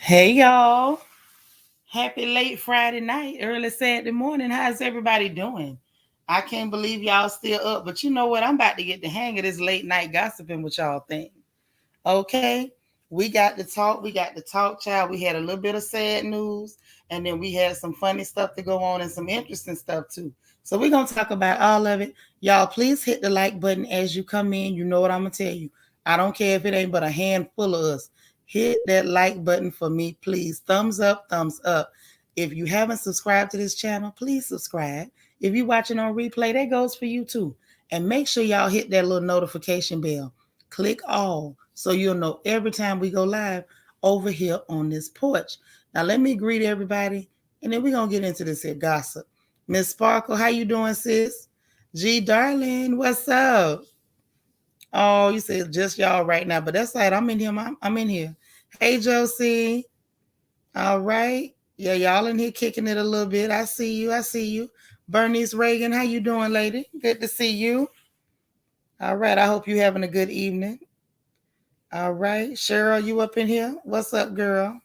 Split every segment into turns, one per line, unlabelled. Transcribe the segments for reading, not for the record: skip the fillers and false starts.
Hey y'all. Happy late Friday night, early Saturday morning. How's everybody doing? I can't believe y'all still up, but you know what? I'm about to get the hang of this late night gossiping with y'all thing. Okay? We got the talk, child. We had a little bit of sad news, and then we had some funny stuff to go on and some interesting stuff too. So we're gonna talk about all of it. Y'all, please hit the like button as you come in. You know what I'm gonna tell you. I don't care if it ain't but a handful of us. Hit that like button for me, please. Thumbs up, thumbs up. If you haven't subscribed to this channel, please subscribe. If you're watching on replay, that goes for you too. And make sure y'all hit that little notification bell. Click all so you'll know every time we go live over here on this porch. Now let me greet everybody, and then we're gonna get into this here gossip. Miss Sparkle, how you doing, sis? G darling, what's up? Oh, you said just y'all right now, but that's right. I'm in here. I'm in here. Hey Josie. All right. Yeah, y'all in here kicking it a little bit. I see you. I see you. Bernice Reagan, how you doing, lady? Good to see you. All right. I hope you having a good evening. All right. Cheryl, you up in here? What's up, girl?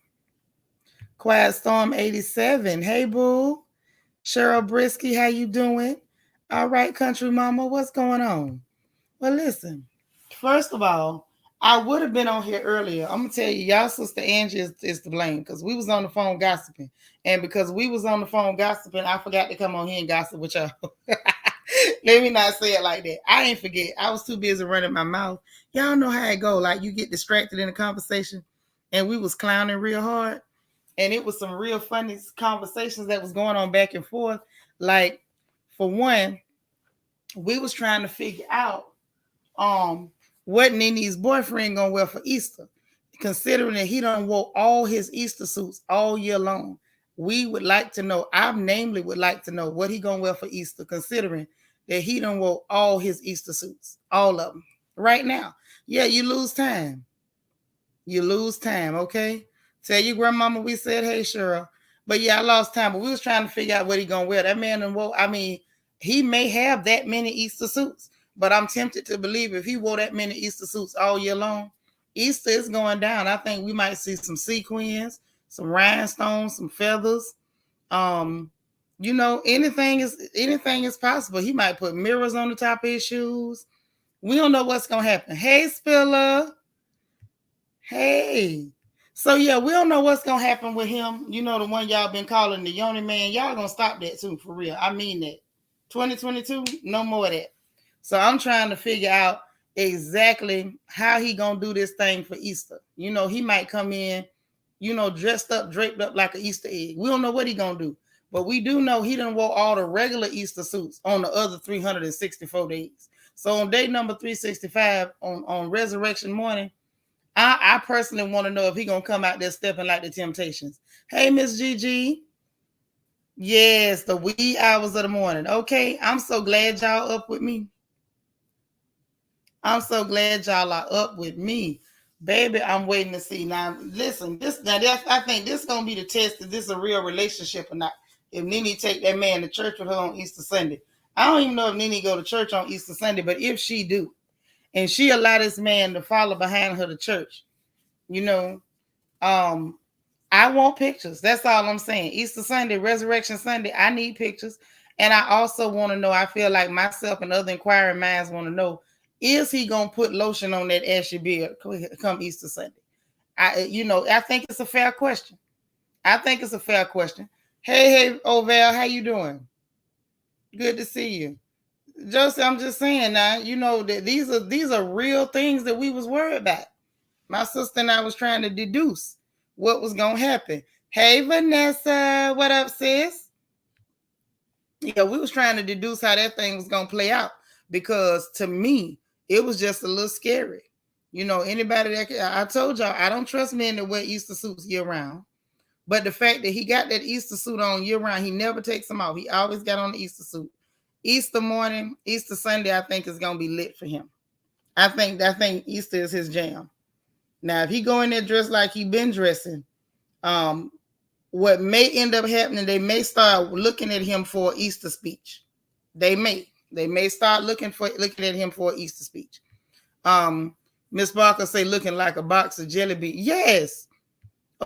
Quiet Storm 87. Hey, boo. Cheryl Brisky, how you doing? All right, country mama, what's going on? Well, listen. First of all, I would have been on here earlier. I'm gonna tell you, y'all sister Angie is to blame because we was on the phone gossiping. And because we was on the phone gossiping, I forgot to come on here and gossip with y'all. Let me not say it like that. I ain't forget. I was too busy running my mouth. Y'all know how it go. Like you get distracted in a conversation, and we was clowning real hard, and it was some real funny conversations that was going on back and forth. Like, for one, we was trying to figure out um what Nini's boyfriend gonna wear for Easter, considering that he done wore all his Easter suits all year long. We would like to know. I namely would like to know what he gonna wear for Easter, considering that he done wore all his Easter suits, all of them, right now. Yeah, you lose time. You lose time, okay? Tell your grandmama we said, hey, Cheryl. But yeah, I lost time. But we was trying to figure out what he gonna wear. That man done wore, I mean, he may have that many Easter suits, but I'm tempted to believe if he wore that many Easter suits all year long, Easter is going down. I think we might see some sequins, some rhinestones, some feathers. Um, anything is possible. He might put mirrors on the top of his shoes. We don't know what's gonna happen. Hey, Spiller. Hey. So yeah, we don't know what's gonna happen with him. You know, the one y'all been calling the Yoni Man. Y'all gonna stop that too, for real. I mean that. 2022, no more of that. So I'm trying to figure out exactly how he gonna do this thing for Easter. You know, he might come in, dressed up, draped up like an Easter egg. We don't know what he gonna do, but we do know he done wore all the regular Easter suits on the other 364 days. So on day number 365, on Resurrection morning, I personally want to know if he gonna come out there stepping like the Temptations. Hey, Miss Gigi. Yes, the wee hours of the morning. Okay, I'm so glad y'all up with me. I'm so glad y'all are up with me, baby. I'm waiting to see. Now, listen, I think this gonna be the test. Is this a real relationship or not? If Nene take that man to church with her on Easter Sunday, I don't even know if Nene go to church on Easter Sunday, but if she do, and she allow this man to follow behind her to church, you know, um, I want pictures. That's all I'm saying. Easter Sunday, Resurrection Sunday, I need pictures. And I also want to know, I feel like myself and other inquiring minds want to know, is he going to put lotion on that ashy beard come Easter Sunday? I think it's a fair question. I think it's a fair question. Hey, Oval, how you doing? Good to see you. Josie, I'm just saying now, that these are real things that we was worried about. My sister and I was trying to deduce what was gonna happen. Hey Vanessa, what up, sis? Yeah, we was trying to deduce how that thing was gonna play out because to me, it was just a little scary. Anybody I told y'all I don't trust men that wear Easter suits year round. But the fact that he got that Easter suit on year round, he never takes them off. He always got on the Easter suit. Easter morning, Easter Sunday, I think is gonna be lit for him. I think Easter is his jam. Now, if he go in there dressed like he been dressing, what may end up happening, they may start looking at him for an Easter speech. They may start looking at him for an Easter speech. Miss Barker say looking like a box of jelly beans. Yes,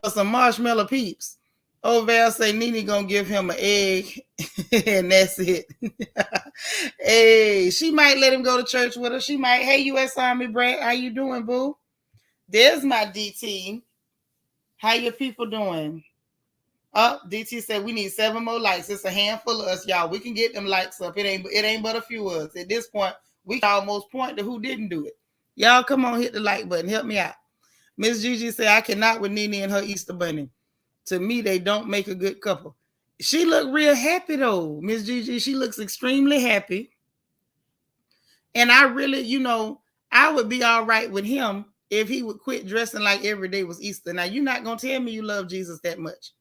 or some marshmallow peeps. Old Val say Nene gonna give him an egg, and that's it. Hey, she might let him go to church with her. She might. Hey, U.S. Army brat, how you doing, boo? There's my DT. How your people doing? DT said we need 7 more likes. It's a handful of us, y'all. We can get them likes up. It ain't but a few of us. At this point, we can almost point to who didn't do it. Y'all come on, hit the like button. Help me out. Miss Gigi said, I cannot with Nene and her Easter bunny. To me, they don't make a good couple. She looked real happy though, Miss Gigi. She looks extremely happy. And I really, I would be all right with him if he would quit dressing like every day was Easter. Now, you're not going to tell me you love Jesus that much.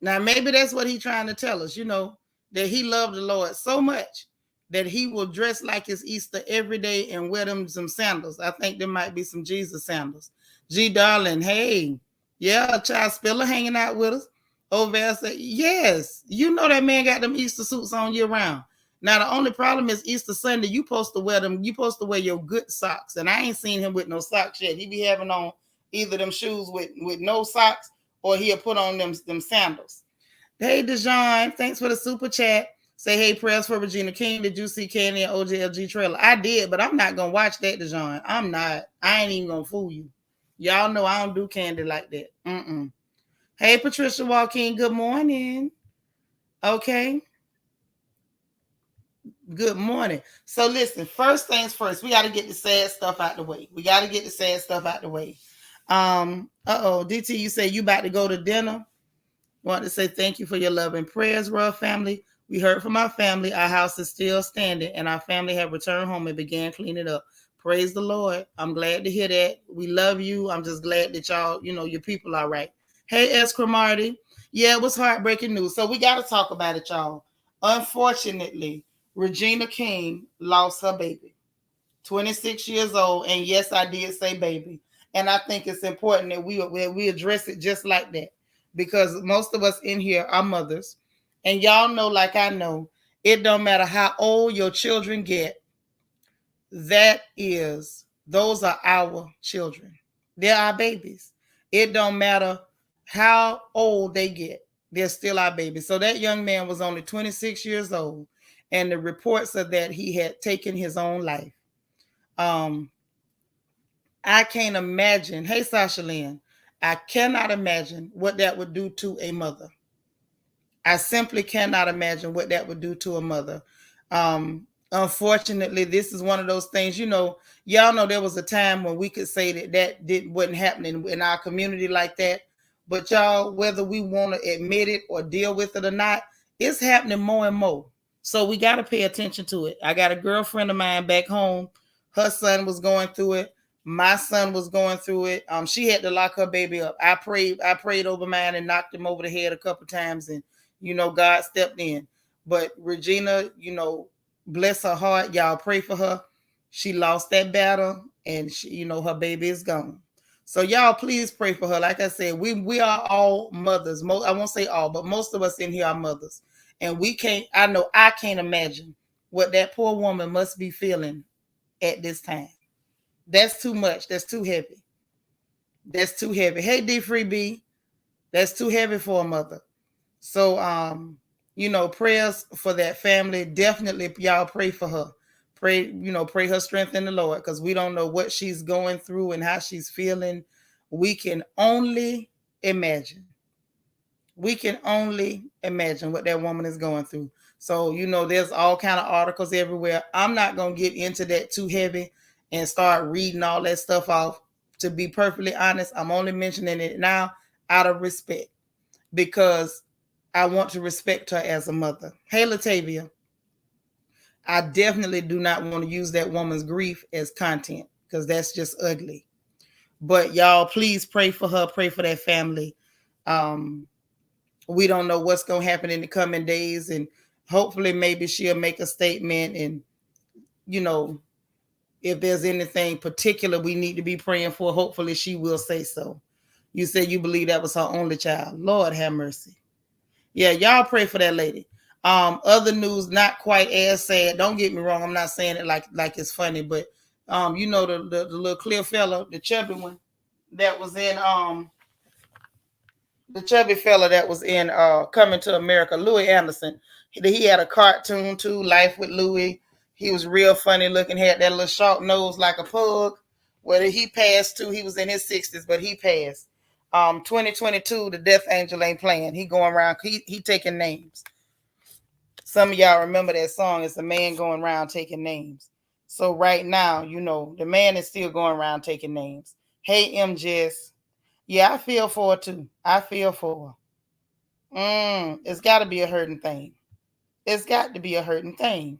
Now, maybe that's what he's trying to tell us, that he loved the Lord so much that he will dress like it's Easter every day and wear them some sandals. I think there might be some Jesus sandals. G. Darling, hey, yeah, Child Spiller hanging out with us. Over there say, yes, that man got them Easter suits on year round. Now, the only problem is Easter Sunday, you supposed to wear them. You supposed to wear your good socks. And I ain't seen him with no socks yet. He be having on either them shoes with no socks or he'll put on them sandals. Hey, Dejan, thanks for the super chat. Say, hey, prayers for Regina King. Did you see Candy and OJLG trailer? I did, but I'm not going to watch that, Dejan. I'm not. I ain't even going to fool you. Y'all know I don't do Candy like that. Hey, Patricia Joaquin, good morning. Okay. Good morning. So listen, first things first, we got to get the sad stuff out the way. DT, you say you about to go to dinner. Want to say thank you for your love and prayers, Royal family. We heard from our family. Our house is still standing, and our family have returned home and began cleaning up. Praise the Lord. I'm glad to hear that. We love you. I'm just glad that y'all, your people are right. Hey, S. Cromarty. Yeah, it was heartbreaking news. So we got to talk about it, y'all. Unfortunately, Regina King lost her baby, 26 years old. And yes, I did say baby. And I think it's important that we address it just like that, because most of us in here are mothers. And y'all know, like I know, it don't matter how old your children get. Those are our children. They're our babies. It don't matter how old they get. They're still our babies. So that young man was only 26 years old. And the reports are that he had taken his own life. I can't imagine. Hey, Sasha Lynn. I cannot imagine what that would do to a mother. I simply cannot imagine what that would do to a mother. Unfortunately, this is one of those things, y'all know there was a time when we could say that wasn't happening in our community like that. But y'all, whether we want to admit it or deal with it or not, it's happening more and more. So we got to pay attention to it. I got a girlfriend of mine back home. Her son was going through it. My son was going through it. She had to lock her baby up. I prayed over mine and knocked him over the head a couple times, and God stepped in. But Regina, bless her heart. Y'all pray for her. She lost that battle, and she, her baby is gone. So y'all please pray for her. Like I said, we are all mothers. I won't say all, but most of us in here are mothers. And I can't imagine what that poor woman must be feeling at this time. That's too much. That's too heavy. Hey, D Free B. That's too heavy for a mother. So, prayers for that family. Definitely, y'all pray for her. Pray her strength in the Lord, because we don't know what she's going through and how she's feeling. We can only imagine. What that woman is going through. So, there's all kind of articles everywhere. I'm not going to get into that too heavy and start reading all that stuff off. To be perfectly honest, I'm only mentioning it now out of respect, because I want to respect her as a mother. Hey, Latavia. I definitely do not want to use that woman's grief as content, because that's just ugly. But y'all, please pray for her. Pray for that family. We don't know what's going to happen in the coming days. And hopefully maybe she'll make a statement. And, if there's anything particular we need to be praying for, hopefully she will say so. You said you believe that was her only child. Lord have mercy. Yeah, y'all pray for that lady. Other news, not quite as sad. Don't get me wrong. I'm not saying it like it's funny, but the little clear fellow, the chubby one that was in The chubby fella that was in Coming to America, Louis Anderson. He had a cartoon too, Life with Louis. He was real funny looking, had that little short nose like a pug. Whether he passed too, he was in his 60s, but he passed. 2022, the Death Angel ain't playing. He going around, he taking names. Some of y'all remember that song. It's a man going around taking names. So right now, the man is still going around taking names. Hey, MJS. Yeah, I feel for her too. I feel for her. It's got to be a hurting thing. It's got to be a hurting thing.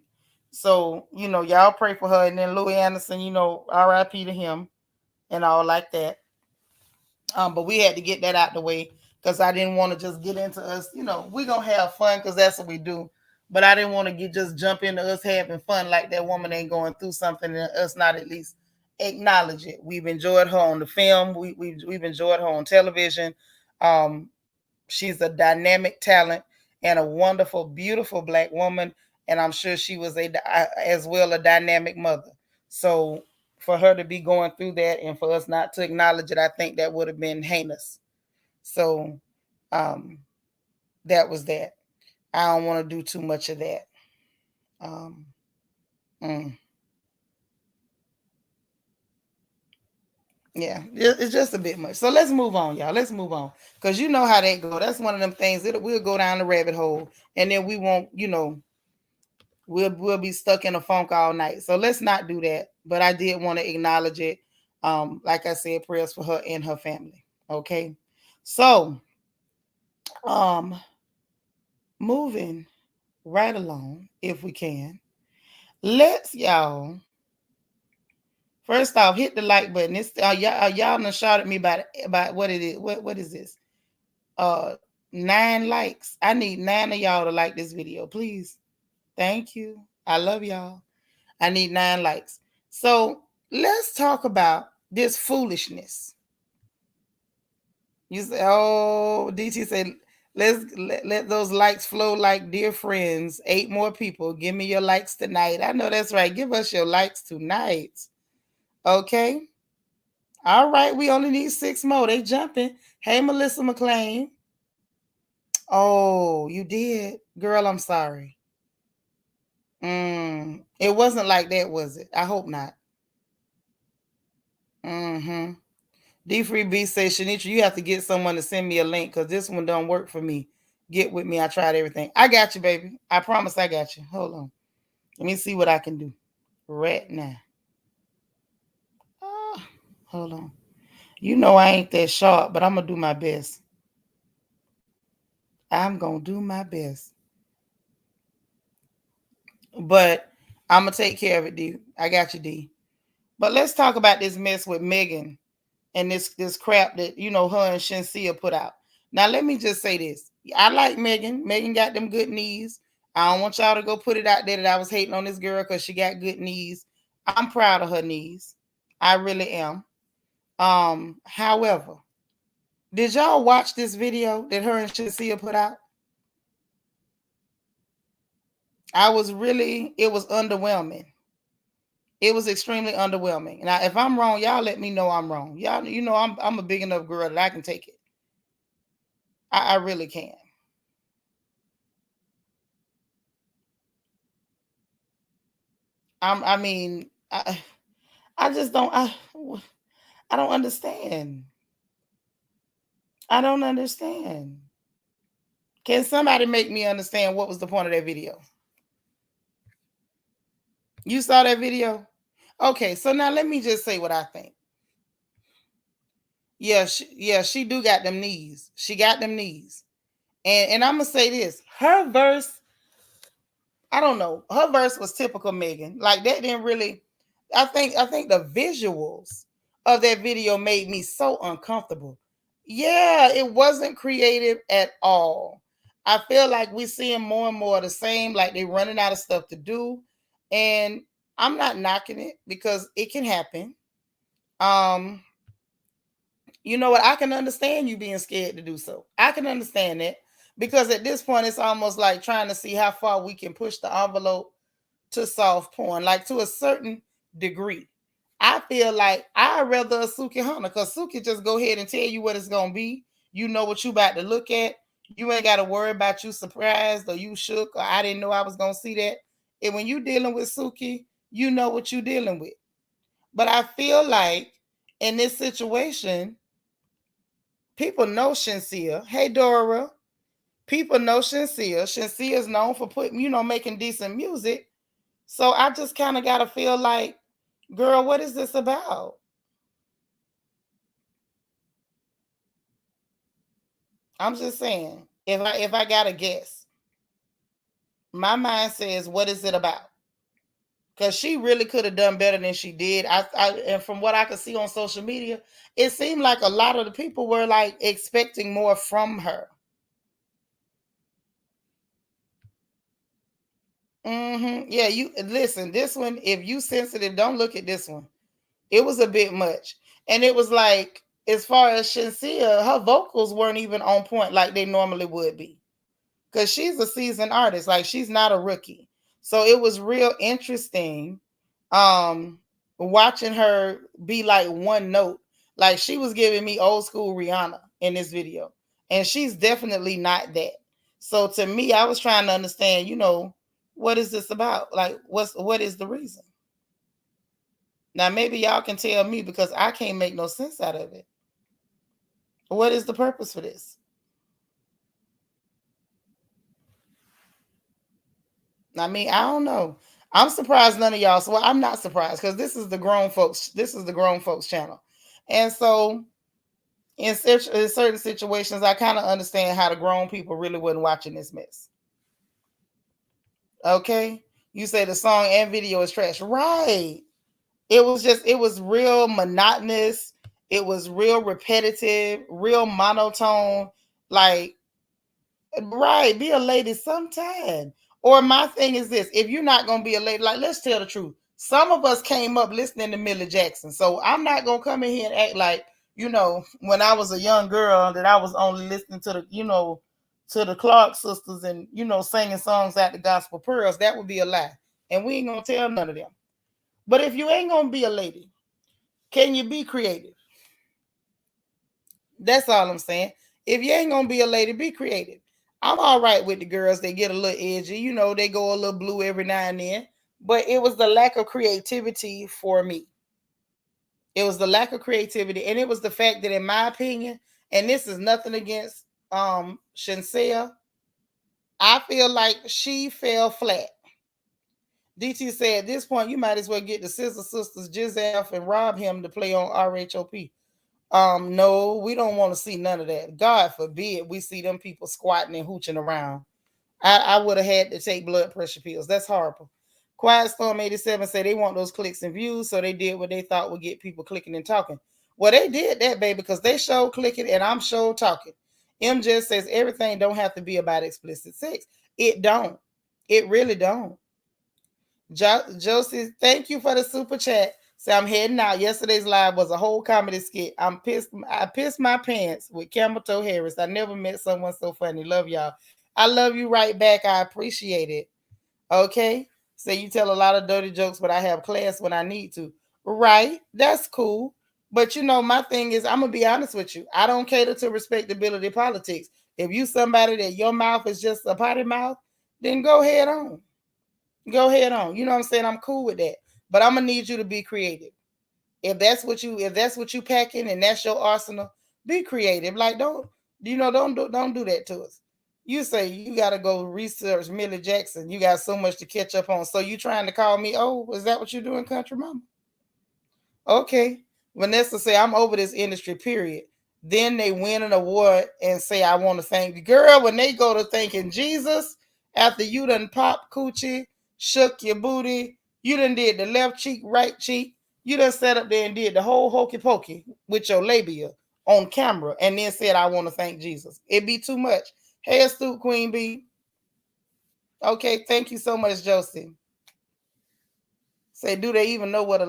So, y'all pray for her. And then Louis Anderson, RIP to him and all like that. But we had to get that out the way because I didn't want to just get into us. We're going to have fun because that's what we do. But I didn't want to just jump into us having fun like that woman ain't going through something and us not at least acknowledge it. We've enjoyed her on the film. We've enjoyed her on television. She's a dynamic talent and a wonderful, beautiful Black woman. And I'm sure she was as well a dynamic mother. So for her to be going through that and for us not to acknowledge it, I think that would have been heinous. So that was that. I don't want to do too much of that. Yeah, it's just a bit much. So let's move on, y'all. Let's move on. Because you know how that go. That's one of them things that we'll go down the rabbit hole and then we won't, we'll be stuck in a funk all night. So let's not do that. But I did want to acknowledge it. Like I said, prayers for her and her family. Okay. So moving right along, if we can. Let's y'all. First off, hit the like button. It's y'all done shot at me about what it is. What is this? 9 likes. I need 9 of y'all to like this video, please. Thank you. I love y'all. I need 9 likes. So let's talk about this foolishness. You say, oh, DT said, let those likes flow like dear friends. 8 more people. Give me your likes tonight. I know that's right. Give us your likes tonight. Okay. All right. We only need 6 more. They jumping. Hey, Melissa McLean. Oh, you did? Girl, I'm sorry. It wasn't like that, was it? I hope not. D3B says, Shenseea, you have to get someone to send me a link because this one don't work for me. Get with me. I tried everything. I got you, baby. I promise I got you. Hold on. Let me see what I can do right now. Hold on. You know I ain't that sharp, but I'm going to do my best. I'm going to do my best. But I'm going to take care of it, D. I got you, D. But let's talk about this mess with Megan and this crap that, her and Shenseea put out. Now, let me just say this. I like Megan. Megan got them good knees. I don't want y'all to go put it out there that I was hating on this girl because she got good knees. I'm proud of her knees. I really am. However, did y'all watch this video that her and Shenseea put out? It was underwhelming. It was extremely underwhelming. Now, if I'm wrong, y'all let me know I'm wrong. Y'all, I'm a big enough girl that I can take it. I really can. I just don't. I don't understand. I don't understand. Can somebody make me understand what was the point of that video? You saw that video? Okay, so now let me just say what I think. Yeah, she do got them knees. She got them knees. And I'm gonna say this. Her verse, I don't know. Her verse was typical Megan. Like that didn't really. I think the visuals of that video made me so uncomfortable. Yeah, it wasn't creative at all. I feel like we're seeing more and more of the same, like they're running out of stuff to do. And I'm not knocking it because it can happen. You know what? I can understand you being scared to do so. I can understand that because at this point, it's almost like trying to see how far we can push the envelope to soft porn, like to a certain degree. I feel like I'd rather a Suki Hunter because Suki just go ahead and tell you what it's going to be. You know what you about to look at. You ain't got to worry about you surprised or you shook or I didn't know I was gonna see that. And when you dealing with Suki, you know what you dealing with. But I feel like in this situation, people know Shenseea. Hey Dora. People know Shenseea. Shenseea is known for putting, making decent music. So I just kind of gotta feel like, girl, what is this about? I'm just saying, if I gotta guess, my mind says, what is it about? Because she really could have done better than she did. And from what I could see on social media, it seemed like a lot of the people were like expecting more from her. Yeah, you listen. This one, if you sensitive, don't look at this one. It was a bit much, and it was like, as far as Shenseea, her vocals weren't even on point like they normally would be, because she's a seasoned artist. Like she's not a rookie. So it was real interesting um watching her be like one note. Like she was giving me old school Rihanna in this video. And she's definitely not that. So to me, I was trying to understand, what is this about? Like what is the reason? Now maybe y'all can tell me because I can't make no sense out of it. What is the purpose for this? I mean, I don't know. I'm surprised none of y'all. So I'm not surprised because this is the grown folks. This is the grown folks channel, and so in certain situations, I kind of understand how the grown people really wasn't watching this mess. Okay, you say the song and video is trash, right? It was real monotonous. It was real repetitive, real monotone. Like, right, be a lady sometime. Or my thing is this: if you're not gonna be a lady, like let's tell the truth. Some of us came up listening to Millie Jackson, so I'm not gonna come in here and act like when I was a young girl that I was only listening to to the Clark sisters and singing songs at the gospel pearls. That would be a lie, and we ain't gonna tell none of them. But if you ain't gonna be a lady, can you be creative? That's all I'm saying. If you ain't gonna be a lady, be creative. I'm all right with the girls that get a little edgy. They go a little blue every now and then. But it was the lack of creativity for me. It was the lack of creativity, and it was the fact that, in my opinion, and this is nothing against Shenseea, I feel like she fell flat. DT said at this point you might as well get the Sister Sisters Jizzaf and rob him to play on RHOP. No, we don't want to see none of that. God forbid we see them people squatting and hooching around. I would have had to take blood pressure pills. That's horrible. Quiet Storm 87 said they want those clicks and views, so they did what they thought would get people clicking and talking. Well, they did that, baby, because they showed clicking and I'm showed talking. M just says everything don't have to be about explicit sex. It don't. It really don't. Josie, thank you for the super chat. So I'm heading out. Yesterday's live was a whole comedy skit. I'm pissed. I pissed my pants with Camel Toe Harris. I never met someone so funny. Love y'all. I love you right back. I appreciate it. Okay. So you tell a lot of dirty jokes, but I have class when I need to. Right. That's cool. But my thing is, I'm gonna be honest with you. I don't cater to respectability politics. If you somebody that your mouth is just a potty mouth, then go ahead on. Go ahead on. You know what I'm saying? I'm cool with that. But I'm gonna need you to be creative. If that's what you packing and that's your arsenal, be creative. Like don't do that to us. You say you gotta go research Millie Jackson. You got so much to catch up on. So you trying to call me? Oh, is that what you're doing, country mama? Okay. Vanessa say I'm over this industry, period. Then they win an award and say, I want to thank the girl. When they go to thanking Jesus after you done pop coochie, shook your booty, you done did the left cheek, right cheek, you done sat up there and did the whole hokey pokey with your labia on camera and then said, I want to thank Jesus. It'd be too much. Hey, astute Queen Bee. Okay, thank you so much, Josie. Say, do they even know what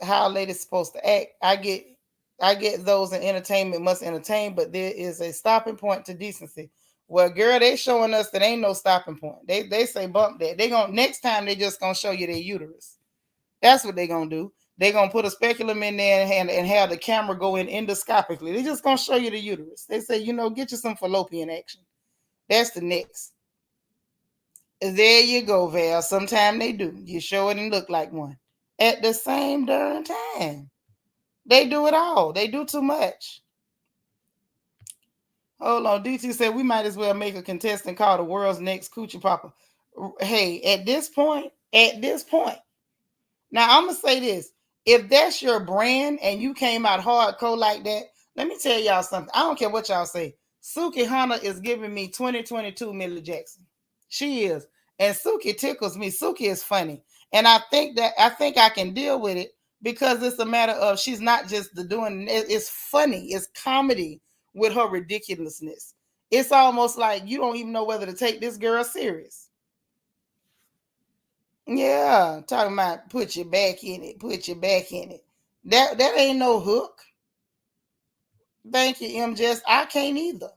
how a lady's supposed to act? I get those in entertainment must entertain, but there is a stopping point to decency. Well, girl, they showing us that ain't no stopping point. They say bump that. They gonna next time they just gonna show you their uterus. That's what they gonna do. They're going to put a speculum in there and have the camera go in endoscopically. They're just going to show you the uterus. They say, get you some fallopian action. That's the next. There you go, Val. Sometimes they do. You show it and look like one. At the same darn time. They do it all. They do too much. Hold on. DT said we might as well make a contestant called the world's next coochie popper. Hey, at this point, now I'm going to say this. If that's your brand and you came out hardcore like that, let me tell y'all something. I don't care what y'all say. Suki Hunter is giving me 2022 Millie Jackson. She is. And Suki tickles me. Suki is funny. And I think I can deal with it because it's a matter of she's not just doing it's funny. It's comedy with her ridiculousness. It's almost like you don't even know whether to take this girl serious. Yeah, talking about put your back in it. That ain't no hook. Thank you, MJS. I can't either.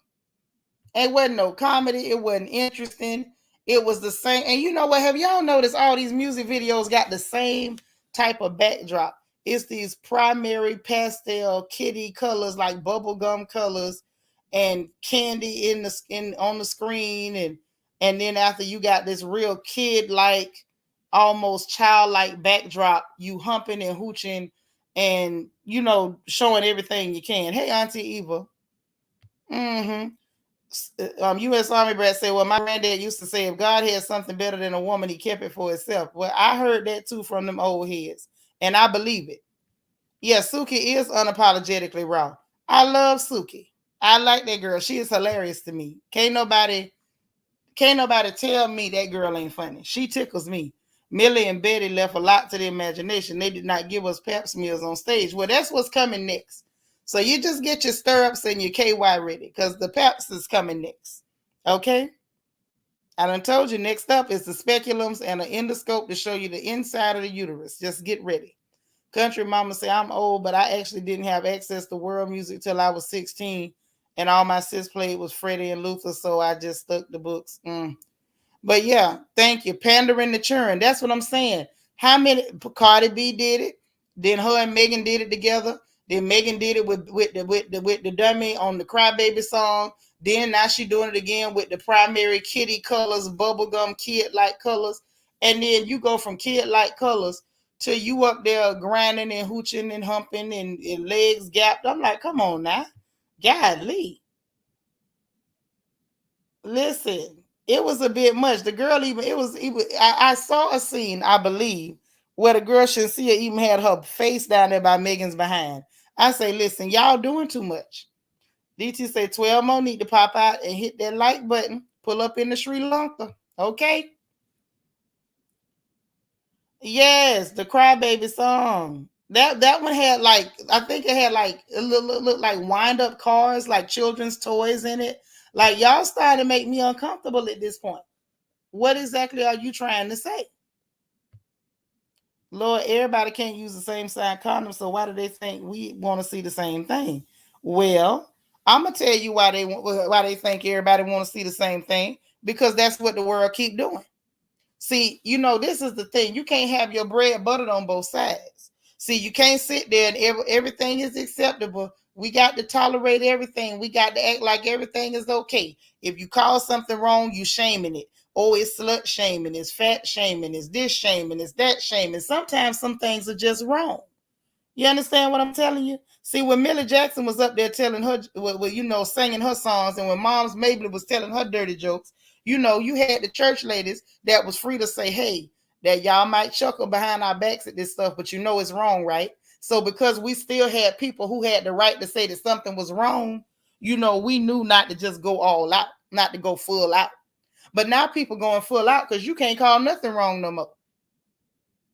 It wasn't no comedy. It wasn't interesting. It was the same. And you know what? Have y'all noticed all these music videos got the same type of backdrop? It's these primary pastel kitty colors, like bubblegum colors, and candy on the screen, and then after you got this real kid-like, almost childlike backdrop, you humping and hooching, and showing everything you can. Hey, Auntie Eva. U.S. Army Brat said, well, my granddad used to say, if God had something better than a woman, he kept it for himself. Well, I heard that too from them old heads, and I believe it. Yeah, Suki is unapologetically raw. I love Suki. I like that girl. She is hilarious to me. Can't nobody tell me that girl ain't funny. She tickles me. Millie and Betty left a lot to the imagination. They did not give us pap smears on stage. Well, that's what's coming next. So you just get your stirrups and your KY ready because the paps is coming next. Okay? I done told you next up is the speculums and an endoscope to show you the inside of the uterus. Just get ready. Country mama say, I'm old, but I actually didn't have access to world music till I was 16. And all my sis played was Freddie and Luther, so I just stuck the books. But yeah, thank you. Pandering the churn. That's what I'm saying. How many? Cardi B did it. Then her and Megan did it together. Then Megan did it with the dummy on the Crybaby song. Then now she doing it again with the primary kitty colors, bubblegum kid-like colors. And then you go from kid-like colors to you up there grinding and hooching and humping and legs gapped. I'm like, come on now. Godly. Listen, it was a bit much. The girl I saw a scene, I believe, where the girl Shenseea even had her face down there by Megan's behind. I say, listen, y'all doing too much. DT say 12 more need to pop out and hit that like button. Pull up in the Sri Lanka. Okay? Yes, the Crybaby song. That one had I think it had it looked like wind up cars, like children's toys in it. Like y'all starting to make me uncomfortable at this point. What exactly are you trying to say? Lord, everybody can't use the same size condom, so why do they think we want to see the same thing? Well, I'm gonna tell you why they think everybody want to see the same thing, because that's what the world keep doing. See, this is the thing. You can't have your bread buttered on both sides. See, you can't sit there and everything is acceptable. We got to tolerate everything. We got to act like everything is okay. If you call something wrong, you shaming it. Oh, it's slut shaming, it's fat shaming, it's this shaming, it's that shaming. Sometimes some things are just wrong. You understand what I'm telling you? See, when Millie Jackson was up there telling her, singing her songs, and when Mom's Mabley was telling her dirty jokes, you had the church ladies that was free to say, hey, that y'all might chuckle behind our backs at this stuff, but it's wrong, right? So because we still had people who had the right to say that something was wrong, we knew not to just go all out, not to go full out. But now people going full out because you can't call nothing wrong no more.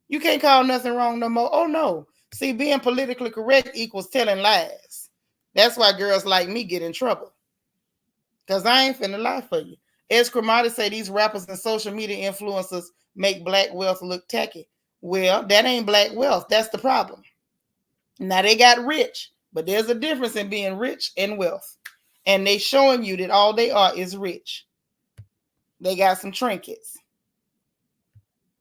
You can't call nothing wrong no more. Oh, no. See, being politically correct equals telling lies. That's why girls like me get in trouble. Because I ain't finna lie for you. As Cremati say, these rappers and social media influencers make black wealth look tacky. Well, that ain't black wealth. That's the problem. Now they got rich, but there's a difference in being rich and wealth. And they showing you that all they are is rich. They got some trinkets.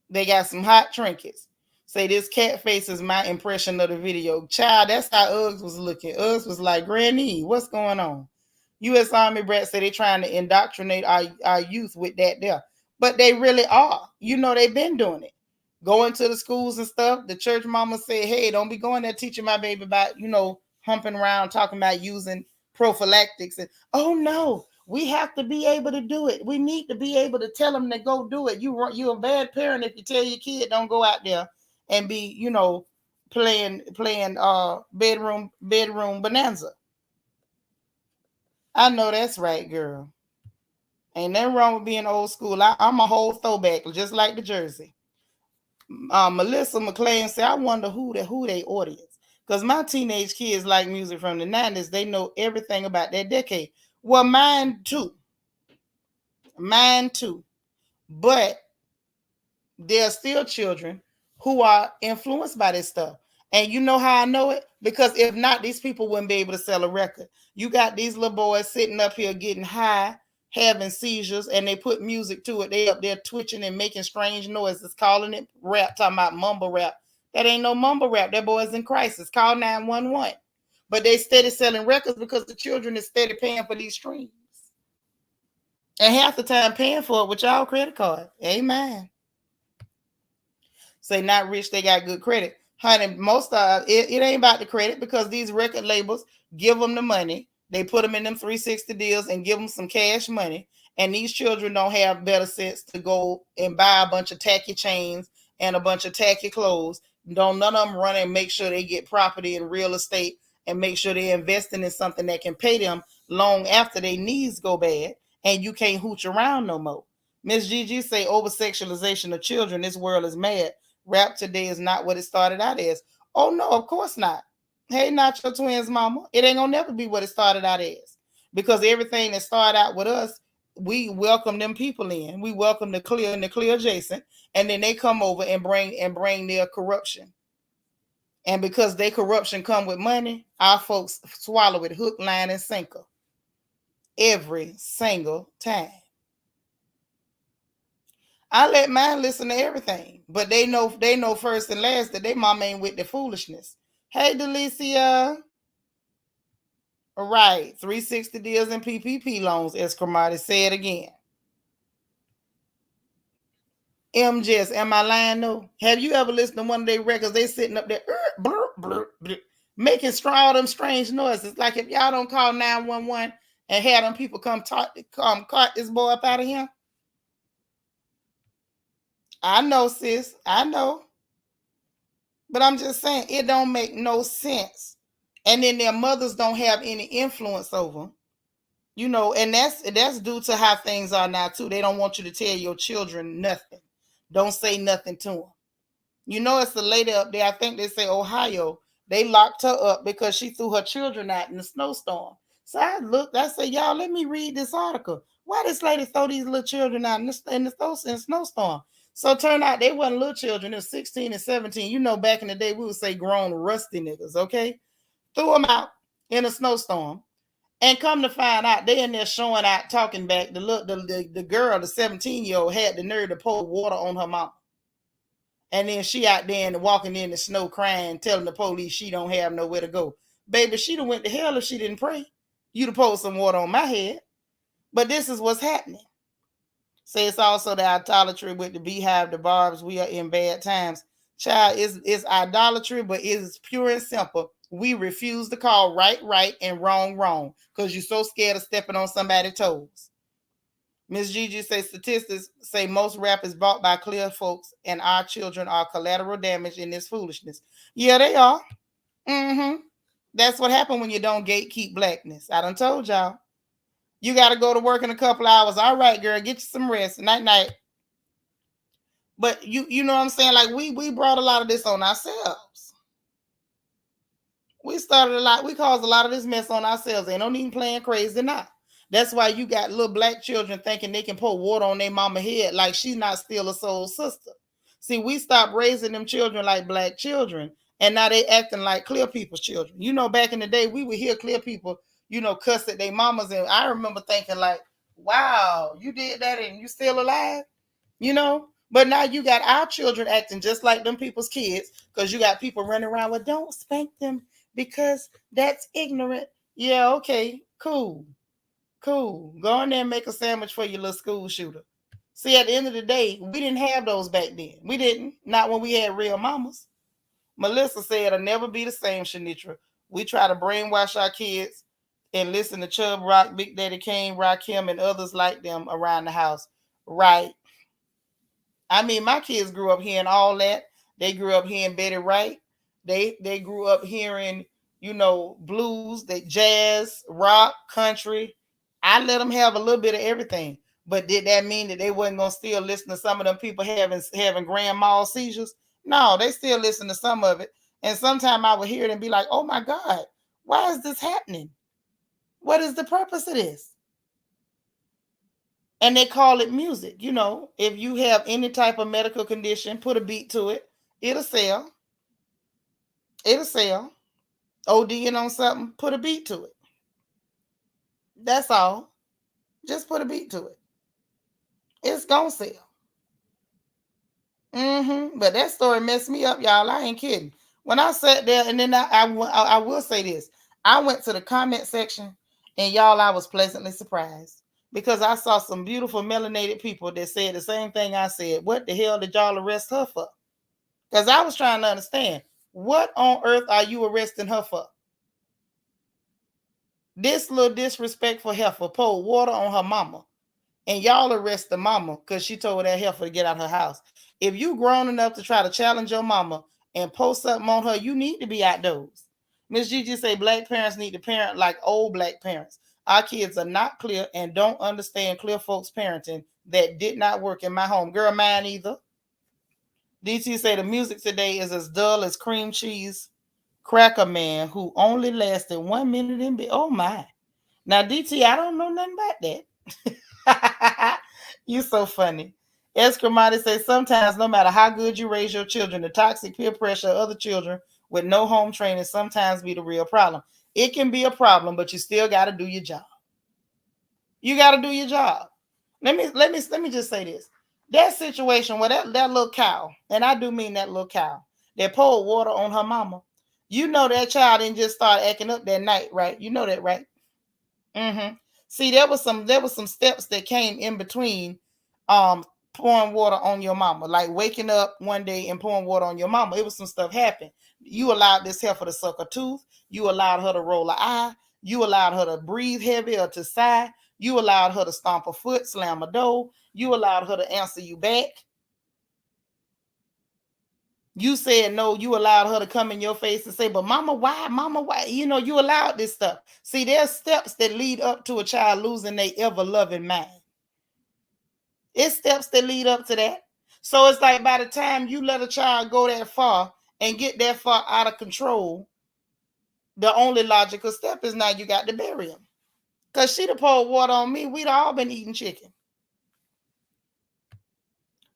They got some hot trinkets. Say this cat face is my impression of the video. Child, that's how Uggs was looking. Uggs was like, Granny, what's going on? U.S. Army brats say they trying to indoctrinate our youth with that there. But they really are. You know, they've been doing it. Going to the schools and stuff. The church mama said, hey, don't be going there teaching my baby about, humping around, talking about using prophylactics. And, oh, no, we have to be able to do it. We need to be able to tell them to go do it. You're a bad parent if you tell your kid don't go out there and be, playing bedroom bonanza. I know that's right, girl. Ain't nothing wrong with being old school. I'm a whole throwback, just like the jersey. Melissa McLean said, I wonder who they audience. Because my teenage kids like music from the 90s. They know everything about that decade. Well, mine too. But there are still children who are influenced by this stuff. And you know how I know it? Because if not, these people wouldn't be able to sell a record. You got these little boys sitting up here getting high, having seizures, and they put music to it. They up there twitching and making strange noises, calling it rap, talking about mumble rap. That ain't no mumble rap. That boy's in crisis. Call 911. But they steady selling records because the children is steady paying for these streams. And half the time paying for it with y'all credit card. Amen. Say not rich, they got good credit. Honey, most of it ain't about the credit because these record labels give them the money. They put them in them 360 deals and give them some cash money. And these children don't have better sense to go and buy a bunch of tacky chains and a bunch of tacky clothes. Don't none of them run and make sure they get property and real estate and make sure they're investing in something that can pay them long after their needs go bad and you can't hooch around no more. Miss Gigi say over sexualization of children, this world is mad. Rap today is not what it started out as. Oh, no, of course not. Hey, not your twins, mama. It ain't going to never be what it started out as. Because everything that started out with us, we welcome them people in. We welcome the clear and the clear adjacent. And then they come over and bring their corruption. And because their corruption come with money, our folks swallow it hook, line, and sinker. Every single time. I let mine listen to everything, but they know first and last that they mama ain't with the foolishness. Hey, Delicia. All right, 360 deals and PPP loans, as Cromartie said again. Jess, am I lying? No. Have you ever listened to one of their records? They sitting up there making all them strange noises. Like if y'all don't call 911 and have them people come cart this boy up out of here. I know, sis. I know. But I'm just saying, it don't make no sense. And then their mothers don't have any influence over them. And that's due to how things are now, too. They don't want you to tell your children nothing. Don't say nothing to them. It's a lady up there, I think they say Ohio. They locked her up because she threw her children out in the snowstorm. So I looked, I said, y'all, let me read this article. Why this lady throw these little children out in the snowstorm? So it turned out they wasn't little children. It was 16 and 17. Back in the day, we would say grown rusty niggas, okay? Threw them out in a snowstorm. And come to find out, they in there showing out, talking back. The girl, the 17-year-old, had the nerve to pour water on her mom. And then she out there and walking in the snow crying, telling the police she don't have nowhere to go. Baby, she'd have went to hell if she didn't pray. You'd have poured some water on my head. But this is what's happening. Say it's also the idolatry with the beehive, the barbs. We are in bad times. Child, it's idolatry, but it's pure and simple. We refuse to call right, and wrong, because you're so scared of stepping on somebody's toes. Miss Gigi say statistics say most rap is bought by clear folks, and our children are collateral damage in this foolishness. Yeah, they are. That's what happened when you don't gatekeep blackness. I done told y'all. You got to go to work in a couple hours. All right, girl, get you some rest. Night. But you know what I'm saying? Like we brought a lot of this on ourselves. We started a lot. We caused a lot of this mess on ourselves. They don't even playing crazy now. That's why you got little black children thinking they can pour water on their mama head like she's not still a soul sister. See, we stopped raising them children like black children, and now they acting like clear people's children. Back in the day, we would hear clear people, cuss at their mamas, and I remember thinking like, wow, you did that and you still alive? But now you got our children acting just like them people's kids because you got people running around with don't spank them because that's ignorant. Yeah, okay, cool. Cool. Go in there and make a sandwich for your little school shooter. See, at the end of the day, we didn't have those back then. We didn't. Not when we had real mamas. Melissa said it'll never be the same, Shenseea. We try to brainwash our kids and listen to Chubb Rock, Big Daddy Kane, Rakim, and others like them around the house. Right. I mean, my kids grew up hearing all that. They grew up hearing Betty Wright. They grew up hearing, blues, they jazz, rock, country. I let them have a little bit of everything. But did that mean that they wasn't gonna still listen to some of them people having grand mal seizures? No, they still listen to some of it. And sometimes I would hear it and be like, oh my God, why is this happening? What is the purpose of this? And they call it music. If you have any type of medical condition, put a beat to it. It'll sell. It'll sell. ODing on something, put a beat to it. That's all. Just put a beat to it. It's gonna sell. But that story messed me up, y'all. I ain't kidding. When I sat there, and then I will say this. I went to the comment section, and y'all, I was pleasantly surprised because I saw some beautiful melanated people that said the same thing I said. What the hell did y'all arrest her for? Because I was trying to understand, what on earth are you arresting her for? This little disrespectful heifer poured water on her mama, and y'all arrest the mama because she told that heifer to get out of her house. If you grown enough to try to challenge your mama and post something on her, you need to be outdoors. Miss Gigi say black parents need to parent like old black parents. Our kids are not clear and don't understand clear folks parenting. That did not work in my home. Girl, mine either. DT say the music today is as dull as cream cheese cracker man who only lasted 1 minute in bed. Oh my. Now, DT, I don't know nothing about that. You so funny. Escramati says sometimes, no matter how good you raise your children, the toxic peer pressure of other children with no home training sometimes be the real problem. It can be a problem, but you still got to do your job. You got to do your job. Let me just say this. That situation where that little cow, and I do mean that little cow, that poured water on her mama. That child didn't just start acting up that night, right? You know that, right? See, there was some steps that came in between pouring water on your mama, like waking up one day and pouring water on your mama. It was some stuff happened. You allowed this heifer to suck a tooth. You allowed her to roll an eye. You allowed her to breathe heavy or to sigh. You allowed her to stomp a foot, slam a door. You allowed her to answer you back. You said no. You allowed her to come in your face and say, but mama, why? Mama, why? You allowed this stuff. See, there's steps that lead up to a child losing their ever-loving mind. It's steps that lead up to that. So it's like by the time you let a child go that far and get that far out of control, the only logical step is now you got to bury him. Because she'd have poured water on me, we'd all been eating chicken.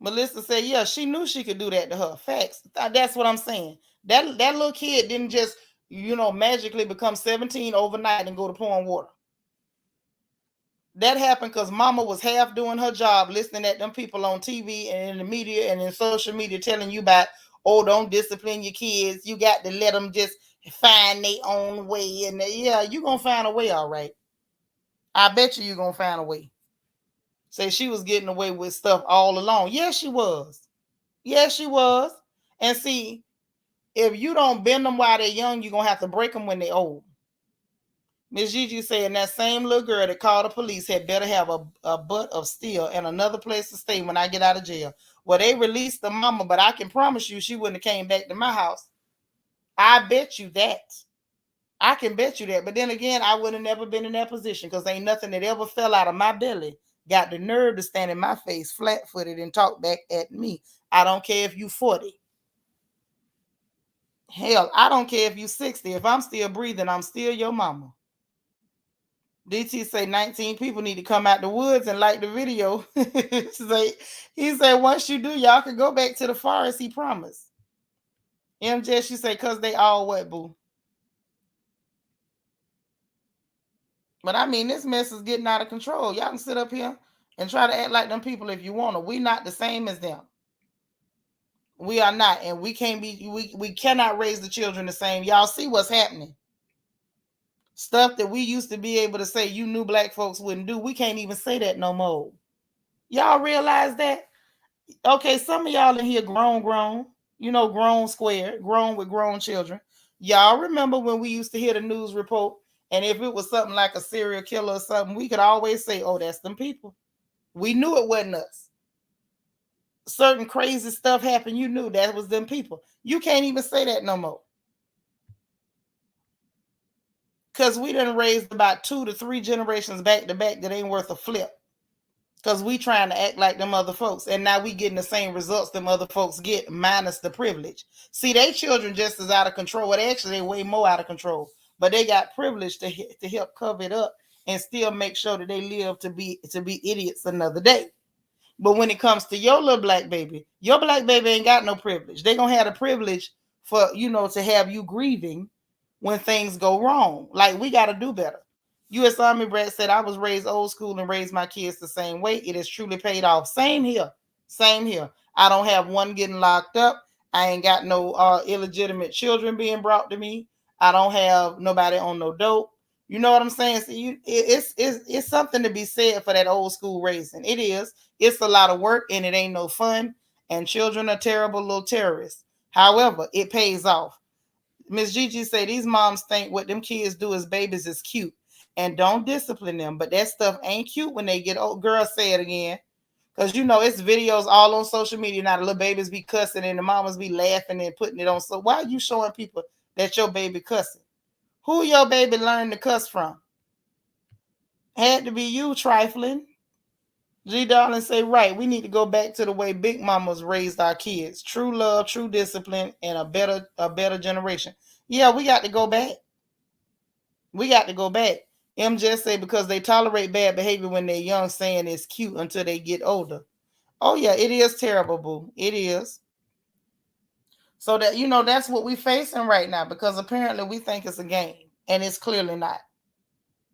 Melissa said, yeah, she knew she could do that to her. Facts. That's what I'm saying. That little kid didn't just, magically become 17 overnight and go to pouring water. That happened because mama was half doing her job, listening at them people on TV and in the media and in social media telling you about, oh, don't discipline your kids. You got to let them just find their own way. And yeah, you're going to find a way, all right. I bet you're going to find a way. Say she was getting away with stuff all along. Yes, she was. Yes, she was. And see, if you don't bend them while they're young, you're going to have to break them when they're old. Miss Gigi saying that same little girl that called the police had better have a butt of steel and another place to stay when I get out of jail. Well, they released the mama, but I can promise you she wouldn't have came back to my house. I bet you that. I can bet you that. But then again, I would have never been in that position because ain't nothing that ever fell out of my belly got the nerve to stand in my face flat-footed and talk back at me. I don't care if you 40. Hell, I don't care if you 60. If I'm still breathing, I'm still your mama. DT say 19 people need to come out the woods and like the video. He said once you do, y'all can go back to the forest, he promised. MJ, she say, because they all what, boo? But I mean, this mess is getting out of control. Y'all can sit up here and try to act like them people if you want to. We not the same as them. We are not, and we can't be. We cannot raise the children the same. Y'all see what's happening? Stuff that we used to be able to say you knew black folks wouldn't do. We can't even say that no more. Y'all realize that? Okay, some of y'all in here grown, grown square, grown with grown children. Y'all remember when we used to hear the news report, and if it was something like a serial killer or something, we could always say, oh, that's them people. We knew it wasn't us. Certain crazy stuff happened, you knew that was them people. You can't even say that no more. Because we done raised about 2 to 3 generations back to back that ain't worth a flip. Because we trying to act like them other folks. And now we getting the same results them other folks get, minus the privilege. See, they children just as out of control. Well, actually, they way more out of control. But they got privilege to help cover it up and still make sure that they live to be idiots another day. But when it comes to your little black baby ain't got no privilege. They gonna have the privilege for, to have you grieving when things go wrong. Like, we got to do better. U.S. Army Brad said, I was raised old school and raised my kids the same way. It has truly paid off. Same here. I don't have one getting locked up. I ain't got no illegitimate children being brought to me. I don't have nobody on no dope. You know what I'm saying? So it's something to be said for that old school raising. It is. It's a lot of work and it ain't no fun. And children are terrible little terrorists. However, it pays off. Miss Gigi say these moms think what them kids do as babies is cute and don't discipline them. But that stuff ain't cute when they get old. Girl, say it again. Because, it's videos all on social media now. The little babies be cussing and the mamas be laughing and putting it on. So why are you showing people that your baby cussing? Who your baby learned to cuss from? Had to be you, trifling. G Darling say, right, we need to go back to the way big mamas raised our kids. True love, true discipline, and a better generation. Yeah, we got to go back. M just say because they tolerate bad behavior when they're young, saying it's cute until they get older. Oh yeah, it is terrible, boo. It is. So that that's what we're facing right now, because apparently we think it's a game. And it's clearly not.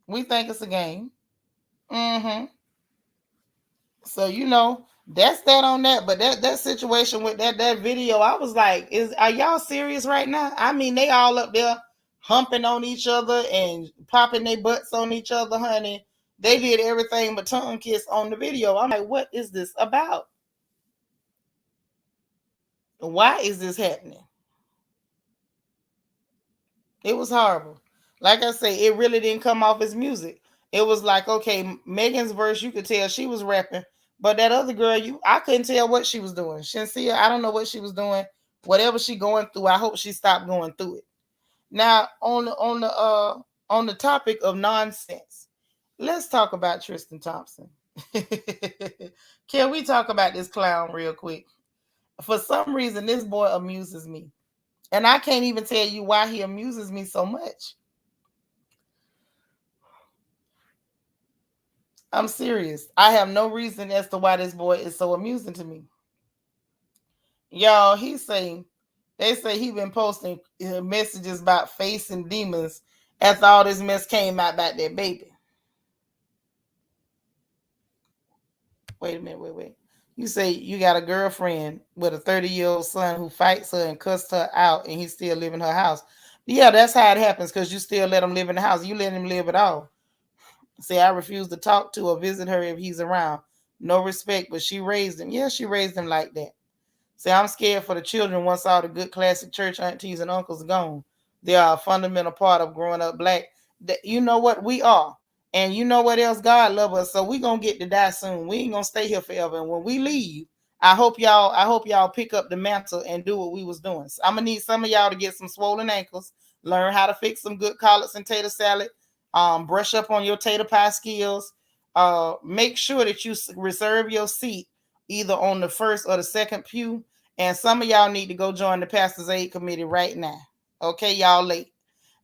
We think it's a game. Mm-hmm. So, that's that on that. But that situation with that video, I was like, are y'all serious right now? I mean, they all up there humping on each other and popping their butts on each other, honey. They did everything but tongue kiss on the video. I'm like, what is this about? Why is this happening? It was horrible. Like I say, it really didn't come off as music. It was like, okay, Megan's verse, you could tell she was rapping, but that other girl, I couldn't tell what she was doing. Shenseea, I don't know what she was doing. Whatever she going through, I hope she stopped going through it. Now, on the topic of nonsense, let's talk about Tristan Thompson. Can we talk about this clown real quick? For some reason, this boy amuses me. And I can't even tell you why he amuses me so much. I'm serious. I have no reason as to why this boy is so amusing to me. Y'all, they say he been posting messages about facing demons after all this mess came out about that baby. Wait a minute, wait. You say you got a girlfriend with a 30-year-old son who fights her and cussed her out and he's still living in her house. Yeah, that's how it happens, because you still let him live in the house. You let him live at all. Say, I refuse to talk to or visit her if he's around. No respect, but she raised him. Yeah, she raised him like that. Say, I'm scared for the children once all the good classic church aunties and uncles are gone. They are a fundamental part of growing up black. You know what? We are. And you know what else? God love us. So we going to get to die soon. We ain't going to stay here forever. And when we leave, I hope y'all pick up the mantle and do what we was doing. So I'm going to need some of y'all to get some swollen ankles, learn how to fix some good collards and tater salad, brush up on your tater pie skills, make sure that you reserve your seat either on the first or the second pew. And some of y'all need to go join the Pastor's Aid Committee right now. Okay, y'all late.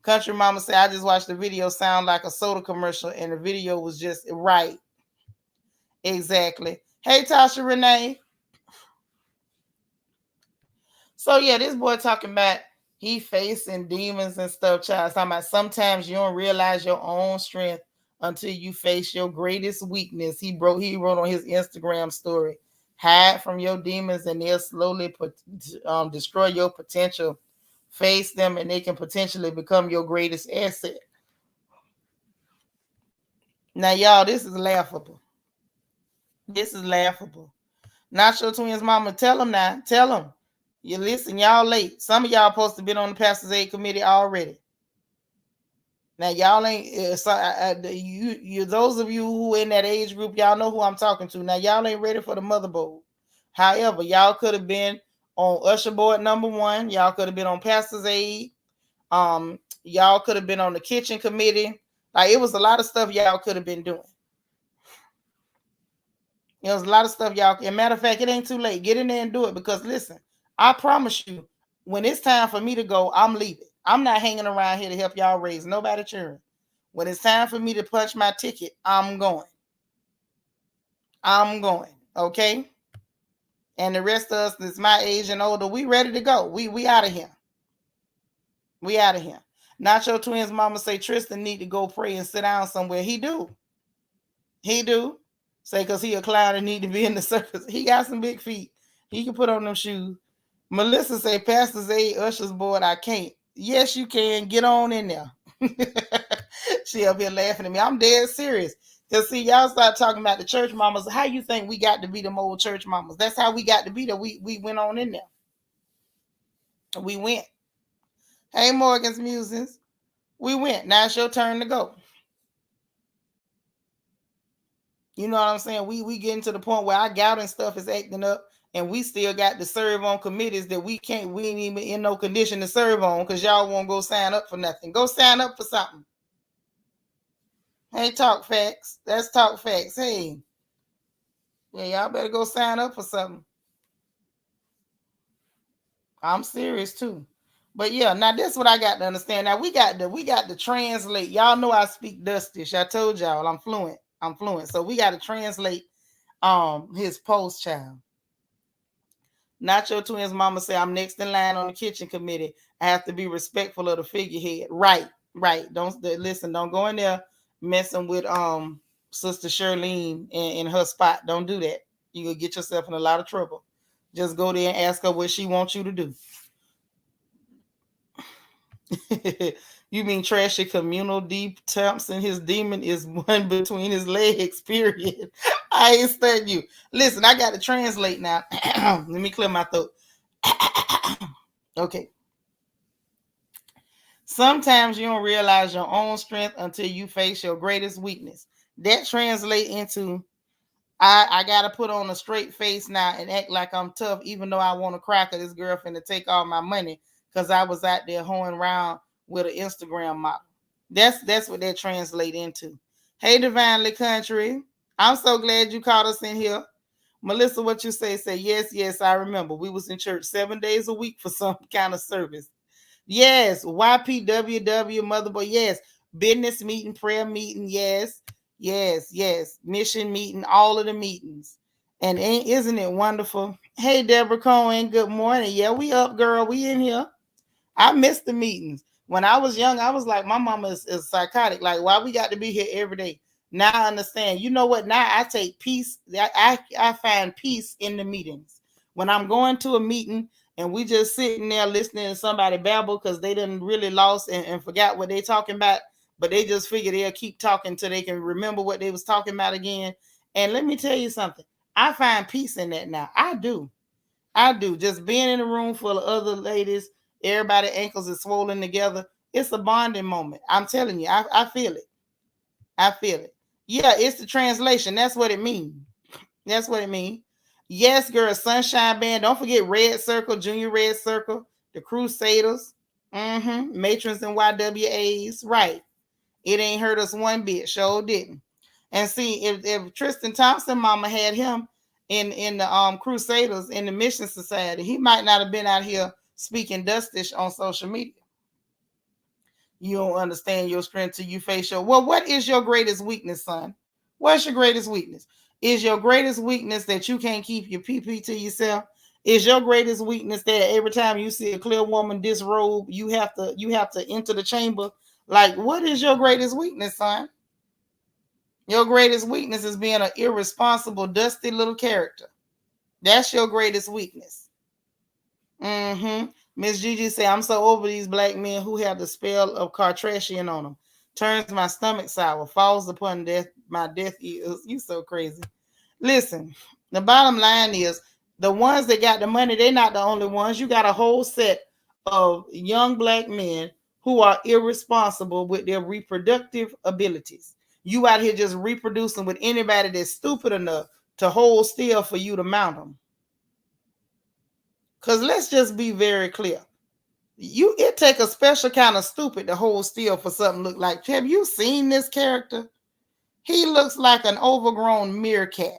Country Mama said, I just watched the video, sound like a soda commercial, and the video was just right. Exactly. Hey, Tasha Renee. So, yeah, this boy talking about he facing demons and stuff, child. Talking about sometimes you don't realize your own strength until you face your greatest weakness. He wrote on his Instagram story. Hide from your demons, and they'll slowly destroy your potential. Face them, and they can potentially become your greatest asset. Now, y'all, this is laughable. This is laughable. Not your twins, mama. Tell them now. Tell them. You listen, y'all late. Some of y'all supposed to be on the pastor's aid committee already. Now y'all ain't you those of you who in that age group, y'all know who I'm talking to. Now y'all ain't ready for the mother bowl. However, y'all could have been on usher board number 1. Y'all could have been on pastor's aid. Y'all could have been on the kitchen committee. Like, it was a lot of stuff y'all could have been doing. It was a lot of stuff y'all. As a matter of fact, it ain't too late. Get in there and do it, because listen, I promise you, when it's time for me to go, I'm leaving. I'm not hanging around here to help y'all raise nobody children. When it's time for me to punch my ticket, I'm going. I'm going. Okay? And the rest of us that's my age and older, we ready to go. We out of here. We out of here. Not your twins mama say Tristan need to go pray and sit down somewhere. He do. He do. Say because he a clown and need to be in the circus. He got some big feet. He can put on them shoes. Melissa say, Pastor's aid, Usher's board, I can't. Yes, you can. Get on in there. She up here laughing at me. I'm dead serious. Because see, y'all start talking about the church mamas. How you think we got to be them old church mamas? That's how we got to be there. We went on in there. We went. Hey, Morgan's Musings. We went. Now it's your turn to go. You know what I'm saying? We getting to the point where our gout and stuff is acting up, and we still got to serve on committees that we ain't even in no condition to serve on, because y'all won't go sign up for nothing. Go sign up for something. Hey, talk facts. That's talk facts. Hey. Yeah, y'all better go sign up for something. I'm serious too. But yeah, now this is what I got to understand. Now we got to translate. Y'all know I speak Dustish. I told y'all I'm fluent. So we got to translate his post, child. Not your twins mama say I'm next in line on the kitchen committee. I have to be respectful of the figurehead. Right. Don't listen, don't go in there messing with Sister Shirlene in her spot. Don't do that. You will get yourself in a lot of trouble. Just go there and ask her what she wants you to do. You mean trashy communal deep Thompson? His demon is one between his legs, period. I ain't studying you. Listen, I got to translate now. Let me clear my throat. Okay. Sometimes you don't realize your own strength until you face your greatest weakness. That translates into I got to put on a straight face now and act like I'm tough, even though I want to crack at this girlfriend to take all my money because I was out there hoeing around with an Instagram model. That's what that translates into. Hey, Divinely Country. I'm so glad you caught us in here. Melissa, what you say? Say, yes, I remember. We was in church 7 days a week for some kind of service. Yes, YPWW, Motherboy. Yes, business meeting, prayer meeting. Yes. Mission meeting, all of the meetings. And isn't it wonderful? Hey, Deborah Cohen, good morning. Yeah, we up, girl. We in here. I missed the meetings. When I was young, I was like, my mama is psychotic. Like, why we got to be here every day? Now I understand. You know what? Now I take peace. I find peace in the meetings. When I'm going to a meeting and we just sitting there listening to somebody babble because they didn't really lost and forgot what they talking about, but they just figure they'll keep talking until they can remember what they was talking about again. And let me tell you something. I find peace in that now. I do. Just being in a room full of other ladies, everybody ankles is swollen together. It's a bonding moment. I'm telling you, I feel it. I feel it. Yeah, it's the translation. That's what it means. Yes, girl, Sunshine Band. Don't forget Red Circle, Junior Red Circle, the Crusaders, Matrons and YWAs. Right. It ain't hurt us one bit. Sure didn't. And see, if Tristan Thompson mama had him in the Crusaders in the Mission Society, he might not have been out here speaking Dustish on social media. You don't understand your strength till you face your. Well, what is your greatest weakness, son? What's your greatest weakness? Is your greatest weakness that you can't keep your pee to yourself? Is your greatest weakness that every time you see a clear woman disrobe, you have to enter the chamber? Like, what is your greatest weakness, son? Your greatest weakness is being an irresponsible, dusty little character. That's your greatest weakness. Mm-hmm. Miss Gigi say, I'm so over these black men who have the spell of Cartresian on them. Turns my stomach sour, falls upon death, my death ears. You so crazy. Listen, the bottom line is the ones that got the money, they're not the only ones. You got a whole set of young black men who are irresponsible with their reproductive abilities. You out here just reproducing with anybody that's stupid enough to hold still for you to mount them. Because let's just be very clear. It take a special kind of stupid to hold still for something look like. Have you seen this character? He looks like an overgrown meerkat.